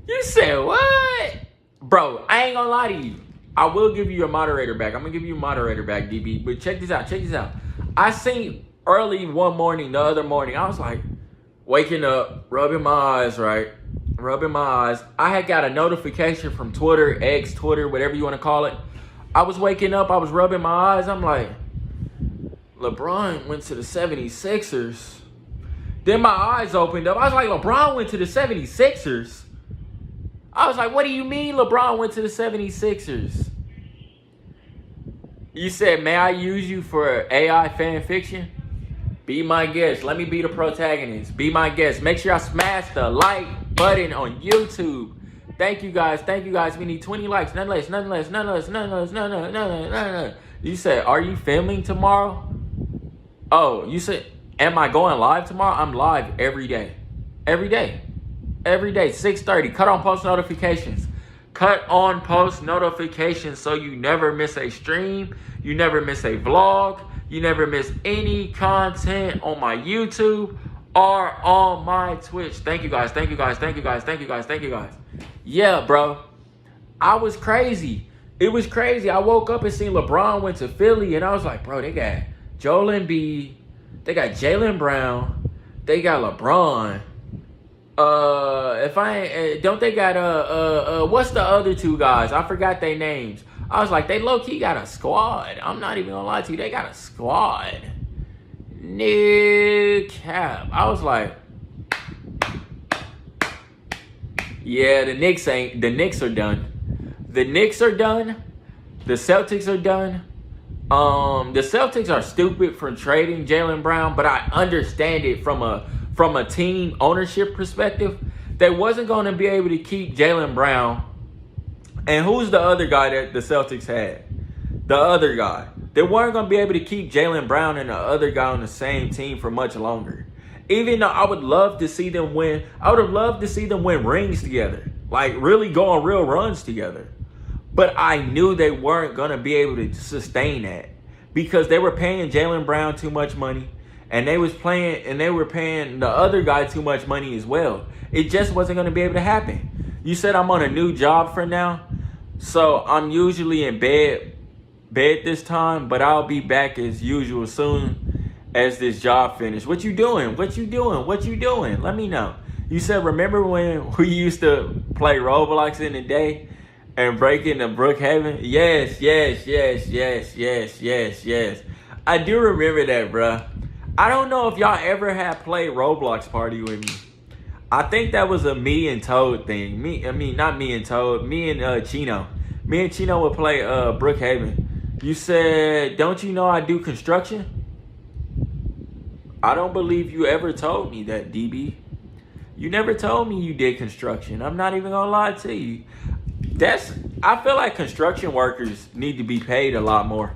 you said what? Bro, I ain't gonna lie to you. I will give you your moderator back. I'm gonna give you a moderator back, DB. But check this out. I seen early one morning, the other morning, I was like, waking up, rubbing my eyes, right? I had got a notification from Twitter, X, Twitter, whatever you want to call it. I was waking up, I was rubbing my eyes. I'm like, LeBron went to the 76ers. Then my eyes opened up. I was like, LeBron went to the 76ers? I was like, what do you mean LeBron went to the 76ers? You said, may I use you for AI fan fiction? Be my guest. Let me be the protagonist. Be my guest. Make sure I smash the like button on YouTube. Thank you guys. We need 20 likes. None less. You said, are you filming tomorrow? Oh, you said, am I going live tomorrow? I'm live every day. 6:30. Cut on post notifications. So you never miss a stream. You never miss a vlog. You never miss any content on my YouTube or on my Twitch. Thank you guys. Yeah, bro. I was crazy. It was crazy. I woke up and seen LeBron went to Philly, and I was like, bro, they got Joel Embiid, they got Jaylen Brown, they got LeBron. Don't they got what's the other two guys? I forgot their names. I was like, they low-key got a squad. I'm not even gonna lie to you. They got a squad. No cap. I was like, yeah, the Knicks are done. The Knicks are done. The Celtics are done. The Celtics are stupid for trading Jaylen Brown, but I understand it from a team ownership perspective. They wasn't going to be able to keep Jaylen Brown. And who's the other guy that the Celtics had? The other guy. They weren't going to be able to keep Jaylen Brown and the other guy on the same team for much longer. Even though I would love to see them win. I would have loved to see them win rings together. Like, really go on real runs together. But I knew they weren't going to be able to sustain that. Because they were paying Jaylen Brown too much money. And they were paying the other guy too much money as well. It just wasn't going to be able to happen. You said I'm on a new job for now. So I'm usually in bed this time. But I'll be back as usual soon as this job finishes. What you doing? Let me know. You said, remember when we used to play Roblox in the day and break into Brookhaven? Yes, yes, yes, yes, yes, yes, yes. I do remember that, bruh. I don't know if y'all ever had played Roblox Party with me. I think that was a me and Toad thing. Not me and Toad. Me and Chino. Me and Chino would play Brookhaven. You said, don't you know I do construction? I don't believe you ever told me that, DB. You never told me you did construction. I'm not even gonna lie to you. I feel like construction workers need to be paid a lot more.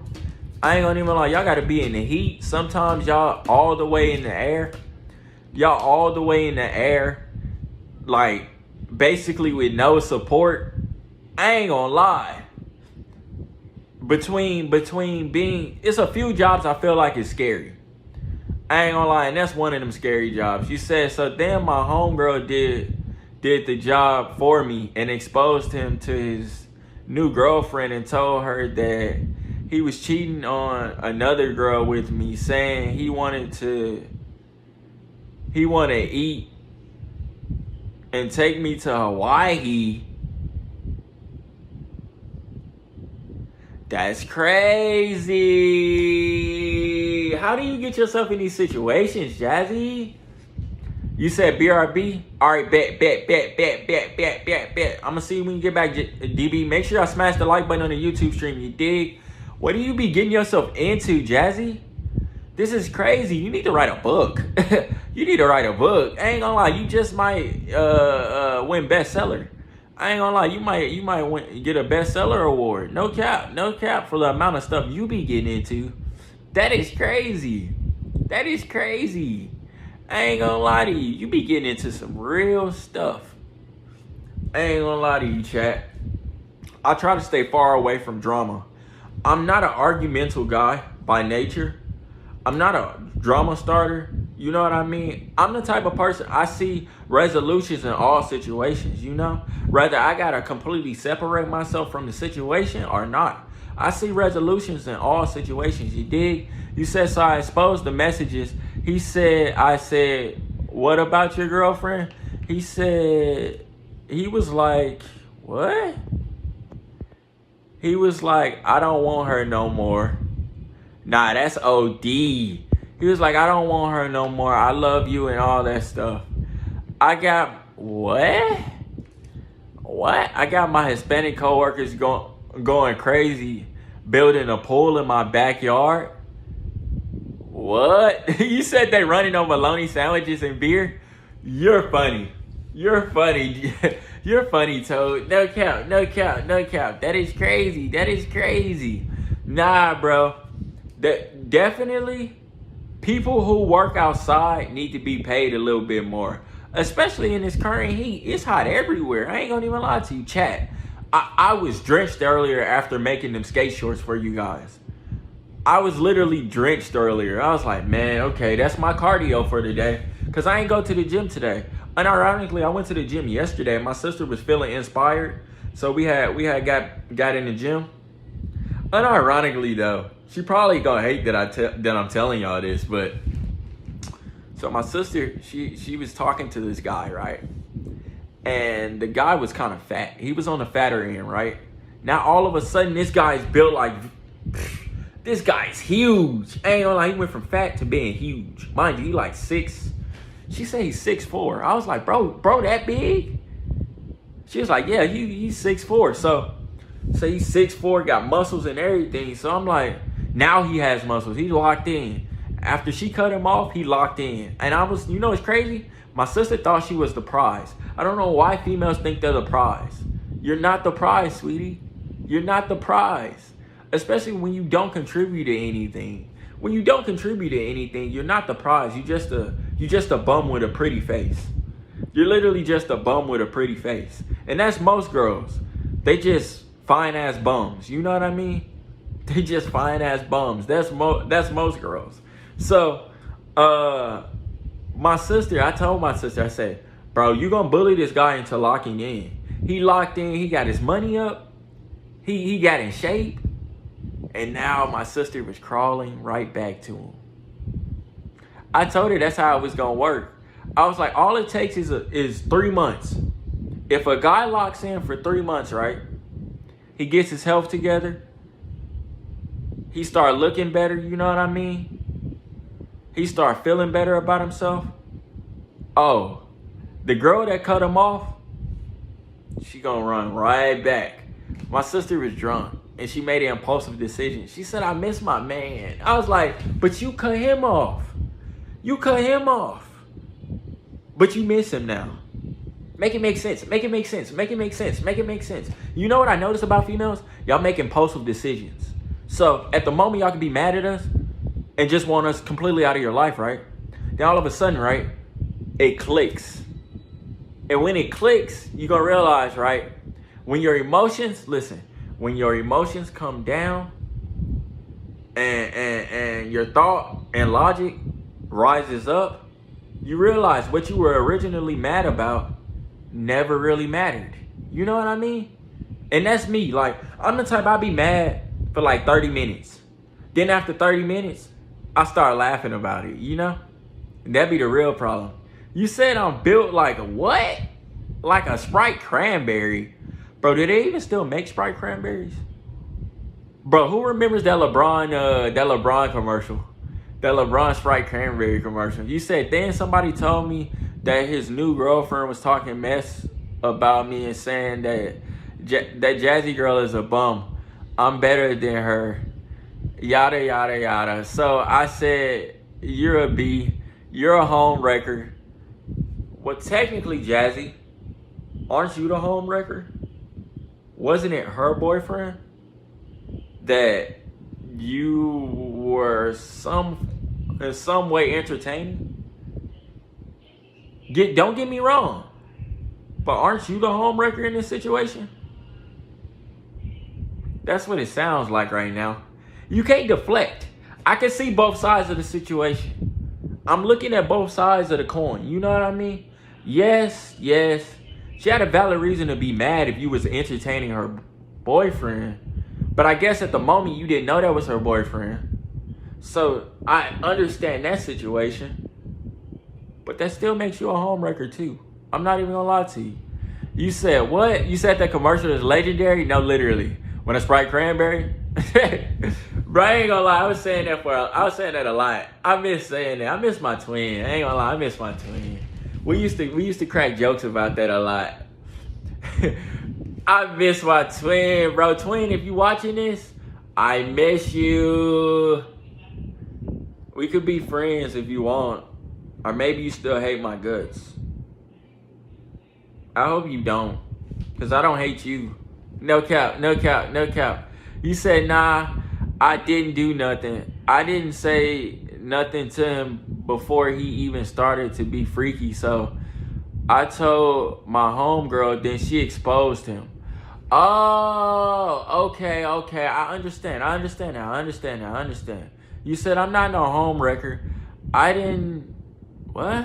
I ain't gonna even lie, y'all gotta be in the heat. Sometimes y'all all the way in the air. Y'all all the way in the air. Like, basically with no support. I ain't gonna lie. Between being, it's a few jobs I feel like it's scary. I ain't gonna lie, and that's one of them scary jobs. You said, so then my homegirl did the job for me and exposed him to his new girlfriend and told her that he was cheating on another girl with me, saying he wanted to eat and take me to Hawaii. That's crazy. How do you get yourself in these situations, Jazzy? You said BRB? All right, bet. I'm going to see you when you get back, DB. Make sure I smash the like button on the YouTube stream, you dig? What do you be getting yourself into, Jazzy? This is crazy. You need to write a book. You need to write a book. I ain't gonna lie, you just might win bestseller. I ain't gonna lie, you might get a bestseller award. No cap for the amount of stuff you be getting into. That is crazy. That is crazy. I ain't gonna lie to you. You be getting into some real stuff. I ain't gonna lie to you, chat. I try to stay far away from drama. I'm not an argumental guy by nature. I'm not a drama starter. You know what I mean? I'm the type of person, I see resolutions in all situations, you know? Whether I gotta completely separate myself from the situation or not. I see resolutions in all situations, you dig? You said, so I exposed the messages. I said, what about your girlfriend? He was like, what? He was like, I don't want her no more. Nah, that's OD. He was like, I don't want her no more. I love you and all that stuff. I got, what? I got my Hispanic coworkers going crazy, building a pool in my backyard. What? You said they running on bologna sandwiches and beer? You're funny. You're funny. You're funny, Toad. No cap. That is crazy. Nah, bro. Definitely, people who work outside need to be paid a little bit more. Especially in this current heat. It's hot everywhere. I ain't gonna even lie to you, chat. I was drenched earlier after making them skate shorts for you guys. I was literally drenched earlier. I was like, man, okay, that's my cardio for today. Because I ain't go to the gym today. Unironically, I went to the gym yesterday. My sister was feeling inspired. So we had got in the gym. Unironically, though, she probably gonna hate that I'm telling y'all this, but so my sister, she was talking to this guy, right? And the guy was kind of fat. He was on the fatter end, right? Now all of a sudden, this guy's built like, this guy's huge. I ain't gonna lie, he went from fat to being huge. Mind you, he like 6. She said he's 6'4". I was like, bro, that big? She was like, yeah, he's 6'4". So he's 6'4", got muscles and everything. So I'm like, now he has muscles. He's locked in. After she cut him off, he locked in. And you know what's crazy? My sister thought she was the prize. I don't know why females think they're the prize. You're not the prize, sweetie. You're not the prize. Especially when you don't contribute to anything. When you don't contribute to anything, you're not the prize. You're just a bum with a pretty face. You're literally just a bum with a pretty face. And that's most girls. They just fine ass bums. You know what I mean? They just fine ass bums. That's most girls. So, I told my sister, I said, bro, you gonna bully this guy into locking in. He locked in, he got his money up, he got in shape, and now my sister was crawling right back to him. I told her that's how it was gonna work. I was like, all it takes is 3 months. If a guy locks in for 3 months, right? He gets his health together. He start looking better, you know what I mean? He start feeling better about himself. Oh, the girl that cut him off, she gonna run right back. My sister was drunk and she made an impulsive decision. She said, I miss my man. I was like, but you cut him off. You cut him off. But you miss him now. Make it make sense. Make it make sense. Make it make sense. Make it make sense. You know what I notice about females? Y'all make impulsive decisions. So at the moment, y'all can be mad at us and just want us completely out of your life, right? Then all of a sudden, right, it clicks. And when it clicks, you're going to realize, right, when your emotions, listen, when your emotions come down and your thought and logic rises up, you realize what you were originally mad about never really mattered. You know what I mean? And that's me. Like, I'm the type, I'll be mad for like 30 minutes. Then after 30 minutes, I start laughing about it, you know? And that'd be the real problem. You said I'm built like a what? Like a Sprite cranberry. Bro, do they even still make Sprite cranberries? Bro, who remembers that LeBron commercial? That LeBron Sprite cranberry commercial. You said then somebody told me that his new girlfriend was talking mess about me and saying that that Jazzy girl is a bum. I'm better than her. Yada, yada, yada. So I said, you're a B. You're a home wrecker. Well, technically, Jazzy, aren't you the home wrecker? Wasn't it her boyfriend that you were in some way entertaining? Don't get me wrong, but aren't you the home wrecker in this situation? That's what it sounds like right now. You can't deflect. I can see both sides of the situation. I'm looking at both sides of the coin. You know what I mean? Yes. She had a valid reason to be mad if you was entertaining her boyfriend. But I guess at the moment you didn't know that was her boyfriend. So I understand that situation. But that still makes you a homewrecker too. I'm not even gonna lie to you. You said what? You said that commercial is legendary? No, literally. When a Sprite cranberry? Bro, I ain't gonna lie. I was saying that a lot. I miss saying that. I miss my twin. I ain't gonna lie. I miss my twin. We used to crack jokes about that a lot. I miss my twin, bro. Twin, if you watching this, I miss you. We could be friends if you want. Or maybe you still hate my guts. I hope you don't. Because I don't hate you. No cap. You said, nah, I didn't do nothing. I didn't say nothing to him before he even started to be freaky. So I told my homegirl, then she exposed him. Oh, okay. I understand now. You said I'm not no home wrecker. What?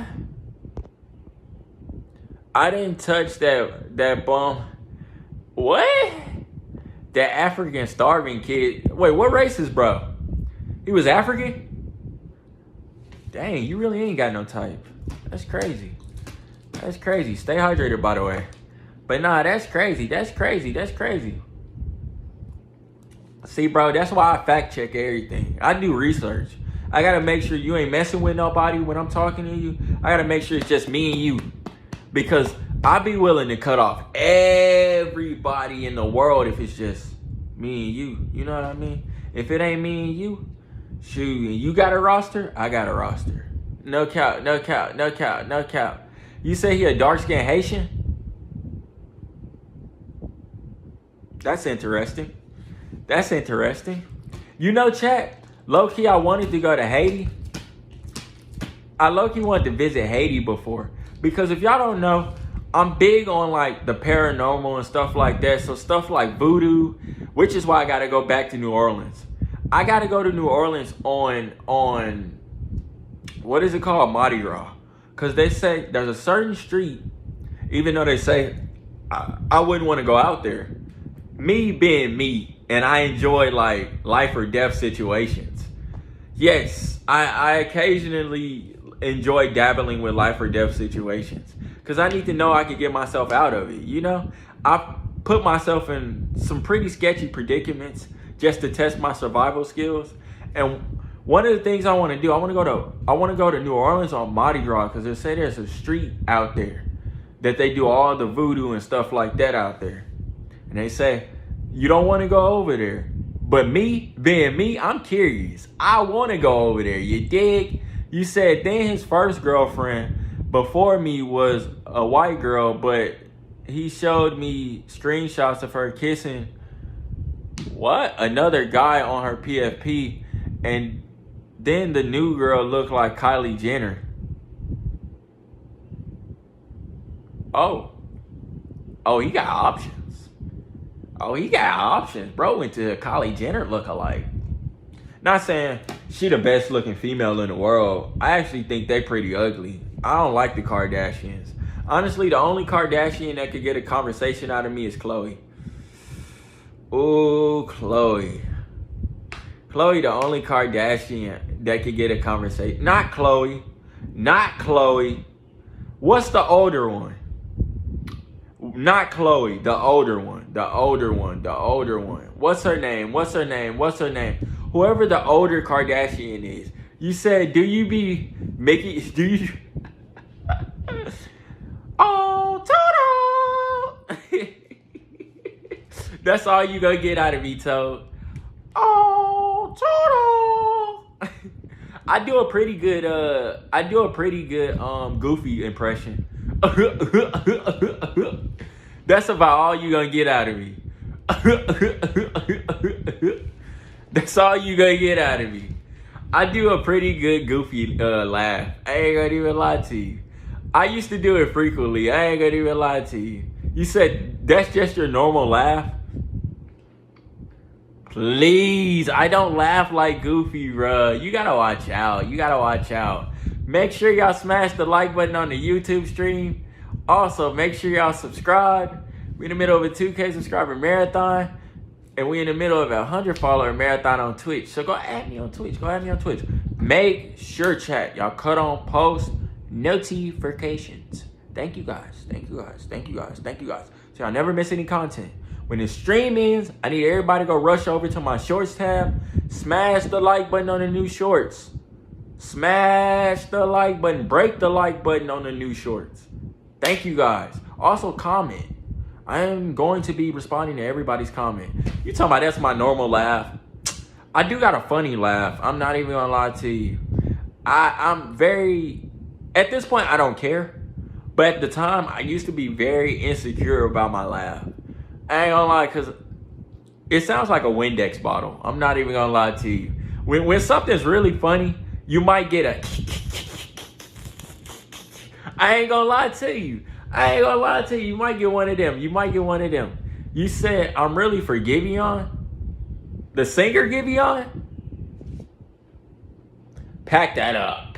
I didn't touch that bum. What? That African starving kid. Wait, what race is bro? He was African? Dang, you really ain't got no type. That's crazy. Stay hydrated, by the way. But nah, that's crazy. See, bro, that's why I fact check everything. I do research. I gotta make sure you ain't messing with nobody when I'm talking to you. I gotta make sure it's just me and you. Because I be willing to cut off everybody in the world if it's just me and you. You know what I mean? If it ain't me and you, shoot, you got a roster, I got a roster. No cap. You say he a dark-skinned Haitian? That's interesting. You know, chat, low-key, I wanted to go to Haiti. I low-key wanted to visit Haiti before. Because if y'all don't know, I'm big on like the paranormal and stuff like that. So stuff like voodoo, which is why I got to go back to New Orleans. I got to go to New Orleans on what is it called? Mardi Gras. Because they say there's a certain street, even though they say I wouldn't want to go out there. Me being me, and I enjoy like life or death situations. Yes, I occasionally enjoy dabbling with life or death situations. because I need to know I can get myself out of it, you know? I put myself in some pretty sketchy predicaments just to test my survival skills. And one of the things I want to do, I want to go to New Orleans on Mardi Gras, because they say there's a street out there that they do all the voodoo and stuff like that out there. And they say, you don't want to go over there. But me, being me, I'm curious. I want to go over there, you dig? You said then his first girlfriend before me was a white girl, but he showed me screenshots of her kissing another guy on her PFP, and then the new girl looked like Kylie Jenner. Oh, he got options. Bro went to a Kylie Jenner lookalike. Not saying she the best looking female in the world. I actually think they pretty ugly. I don't like the Kardashians. Honestly, the only Kardashian that could get a conversation out of me is Khloe. Ooh, Khloe. Khloe, the only Kardashian that could get a conversation. Not Khloe. What's the older one? Not Khloe, the older one. What's her name? Whoever the older Kardashian is. You said, do you be Mickey? Oh, Toto! That's all you gonna get out of me, Toad. Oh, Toto! I do a pretty good Goofy impression. That's about all you gonna get out of me. That's all you gonna get out of me. I do a pretty good Goofy laugh. I ain't gonna even lie to you. I used to do it frequently. I ain't gonna even lie to you. You said that's just your normal laugh? Please, I don't laugh like Goofy, bruh. You gotta watch out. Make sure y'all smash the like button on the YouTube stream. Also, make sure y'all subscribe. We're in the middle of a 2K subscriber marathon. And we're in the middle of a 100 follower marathon on Twitch. So go add me on Twitch. Make sure, chat, y'all cut on post notifications. Thank you guys. So y'all never miss any content. When the stream ends, I need everybody to go rush over to my shorts tab. Smash the like button on the new shorts. Smash the like button. Break the like button on the new shorts. Thank you guys. Also comment. I am going to be responding to everybody's comment. You talking about that's my normal laugh? I do got a funny laugh. I'm not even gonna lie to you. I'm very, at this point I don't care. But at the time I used to be very insecure about my laugh. I ain't gonna lie, cause it sounds like a Windex bottle. I'm not even gonna lie to you. When something's really funny, you might get a I ain't gonna lie to you. You might get one of them. You said, I'm really for Giveon? The singer Giveon? Pack that up.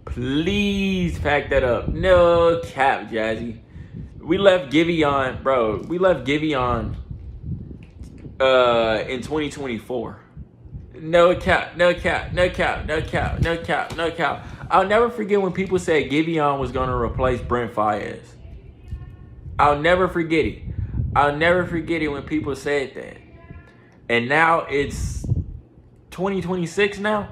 Please pack that up. No cap, Jazzy. We left Giveon, bro. In 2024. No cap. I'll never forget when people said Giveon was going to replace Brent Faiyaz. I'll never forget it when people said that. And now it's 2026 now.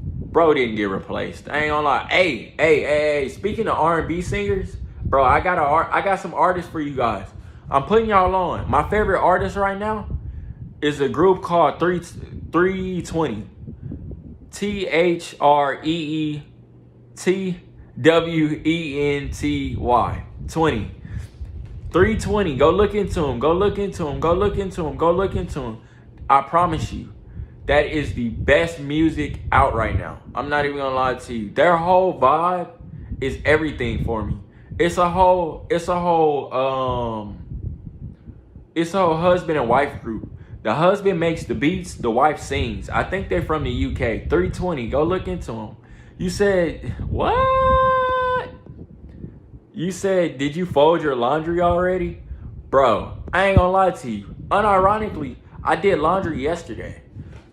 Bro didn't get replaced. I ain't gonna lie. Hey. Speaking of R&B singers, bro, I got some artists for you guys. I'm putting y'all on. My favorite artist right now is a group called 320. THREETWENTY 20. 320. Go look into them. I promise you, that is the best music out right now. I'm not even gonna lie to you. Their whole vibe is everything for me. It's a whole husband and wife group. The husband makes the beats, the wife sings. I think they're from the UK. 320. Go look into them. You said, what? You said, did you fold your laundry already? Bro, I ain't gonna lie to you. Unironically, I did laundry yesterday.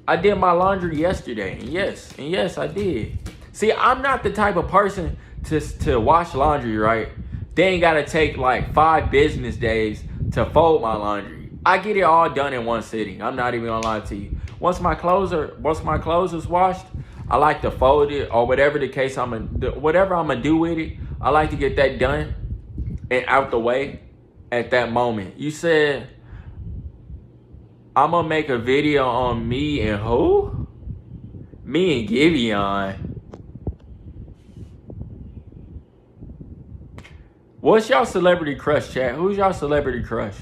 I did my laundry yesterday. And yes, I did. See, I'm not the type of person to wash laundry, right? They ain't gotta take like 5 business days to fold my laundry. I get it all done in one sitting. I'm not even gonna lie to you. Once my clothes is washed, I like to fold it, or whatever the case whatever I'm gonna do with it. I like to get that done and out the way at that moment. You said I'm gonna make a video on me and who? Me and Giveon. What's y'all celebrity crush, chat? Who's y'all celebrity crush?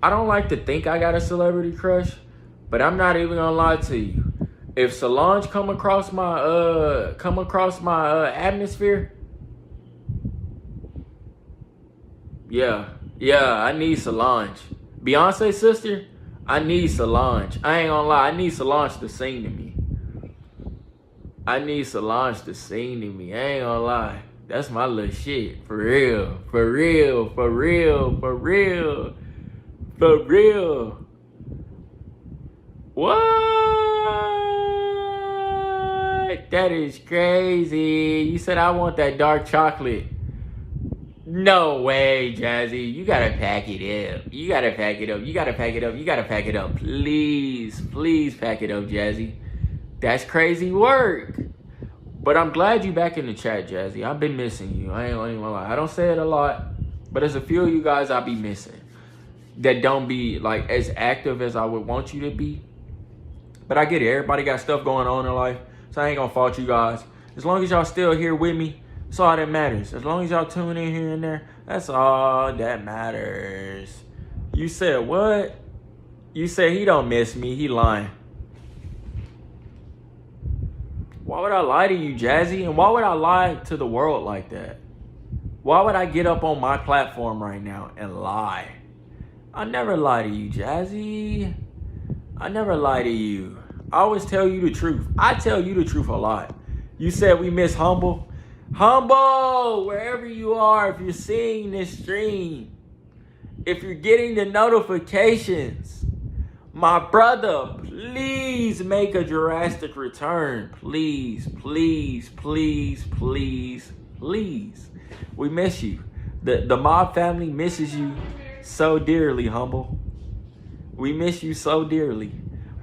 I don't like to think I got a celebrity crush, but I'm not even gonna lie to you. If Solange come across my atmosphere, yeah, I need Solange. Beyonce's sister, I need Solange. I ain't gonna lie, I need Solange to sing to me. I ain't gonna lie. That's my little shit. For real. What? That is crazy. You said I want that dark chocolate. No way, Jazzy. You gotta pack it up. You gotta pack it up. Please pack it up, Jazzy. That's crazy work. But I'm glad you back in the chat, Jazzy. I've been missing you. I ain't gonna lie. I don't say it a lot, but there's a few of you guys I be missing that don't be like as active as I would want you to be. But I get it. Everybody got stuff going on in life, so I ain't gonna fault you guys. As long as y'all still here with me, that's all that matters. As long as y'all tune in here and there, that's all that matters. You said what? You said he don't miss me. He lying. Why would I lie to you, Jazzy? And why would I lie to the world like that? Why would I get up on my platform right now and lie? I never lie to you, Jazzy. I never lie to you. I always tell you the truth. I tell you the truth a lot. You said we miss Humble. Humble, wherever you are, if you're seeing this stream, if you're getting the notifications, my brother, please make a Jurassic return. Please. We miss you. The mob family misses you so dearly, Humble. We miss you so dearly.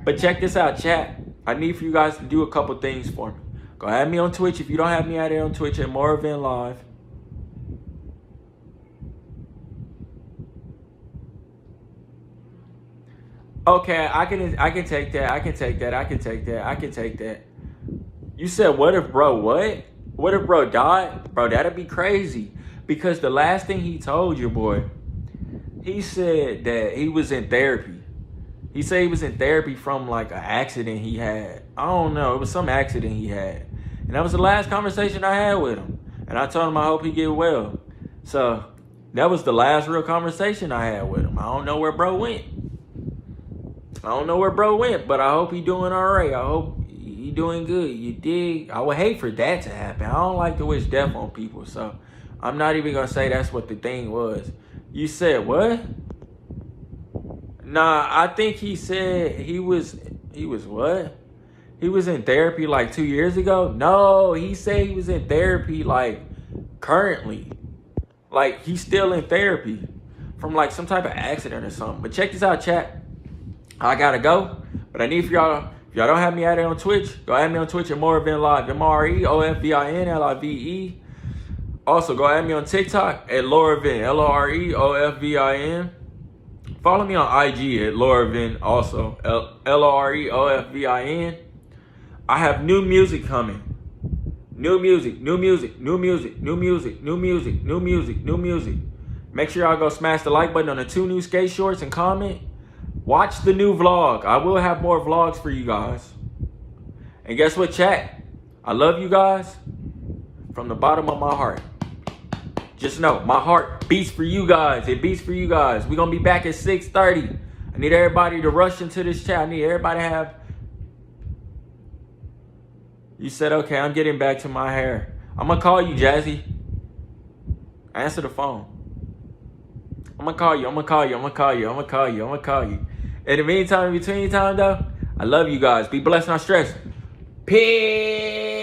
But check this out, chat. I need for you guys to do a couple things for me. Go add me on Twitch. If you don't have me out there on Twitch at MOREOFVINLIVE. Okay, I can take that. You said, what if bro what? What if bro died? Bro, that'd be crazy. Because the last thing he told your boy, he said that he was in therapy. He said he was in therapy from like an accident he had. I don't know. It was some accident he had. And that was the last conversation I had with him. And I told him I hope he get well. So that was the last real conversation I had with him. I don't know where bro went. But I hope he doing all right. I hope he doing good. You dig? I would hate for that to happen. I don't like to wish death on people. So I'm not even going to say that's what the thing was. You said what? Nah, I think he said he was what? He was in therapy like 2 years ago? No, he said he was in therapy like currently. Like he's still in therapy from like some type of accident or something. But check this out, chat. I gotta go. But I need for y'all, if y'all don't have me out there on Twitch, go add me on Twitch at MOREOFVINLIVE. MOREOFVINLIVE. Also, go add me on TikTok at LoreOfVin. LOREOFVIN. Follow me on IG at LoreOfVin also. LOREOFVIN. I have new music coming. New music. Make sure y'all go smash the like button on the 2 new skate shorts and comment. Watch the new vlog. I will have more vlogs for you guys. And guess what, chat? I love you guys from the bottom of my heart. Just know, my heart beats for you guys. It beats for you guys. We're going to be back at 6:30. I need everybody to rush into this chat. I need everybody to have... You said, okay, I'm getting back to my hair. I'm going to call you, Jazzy. Answer the phone. I'm going to call you. In the meantime, in between time, though, I love you guys. Be blessed, not stressed. Peace.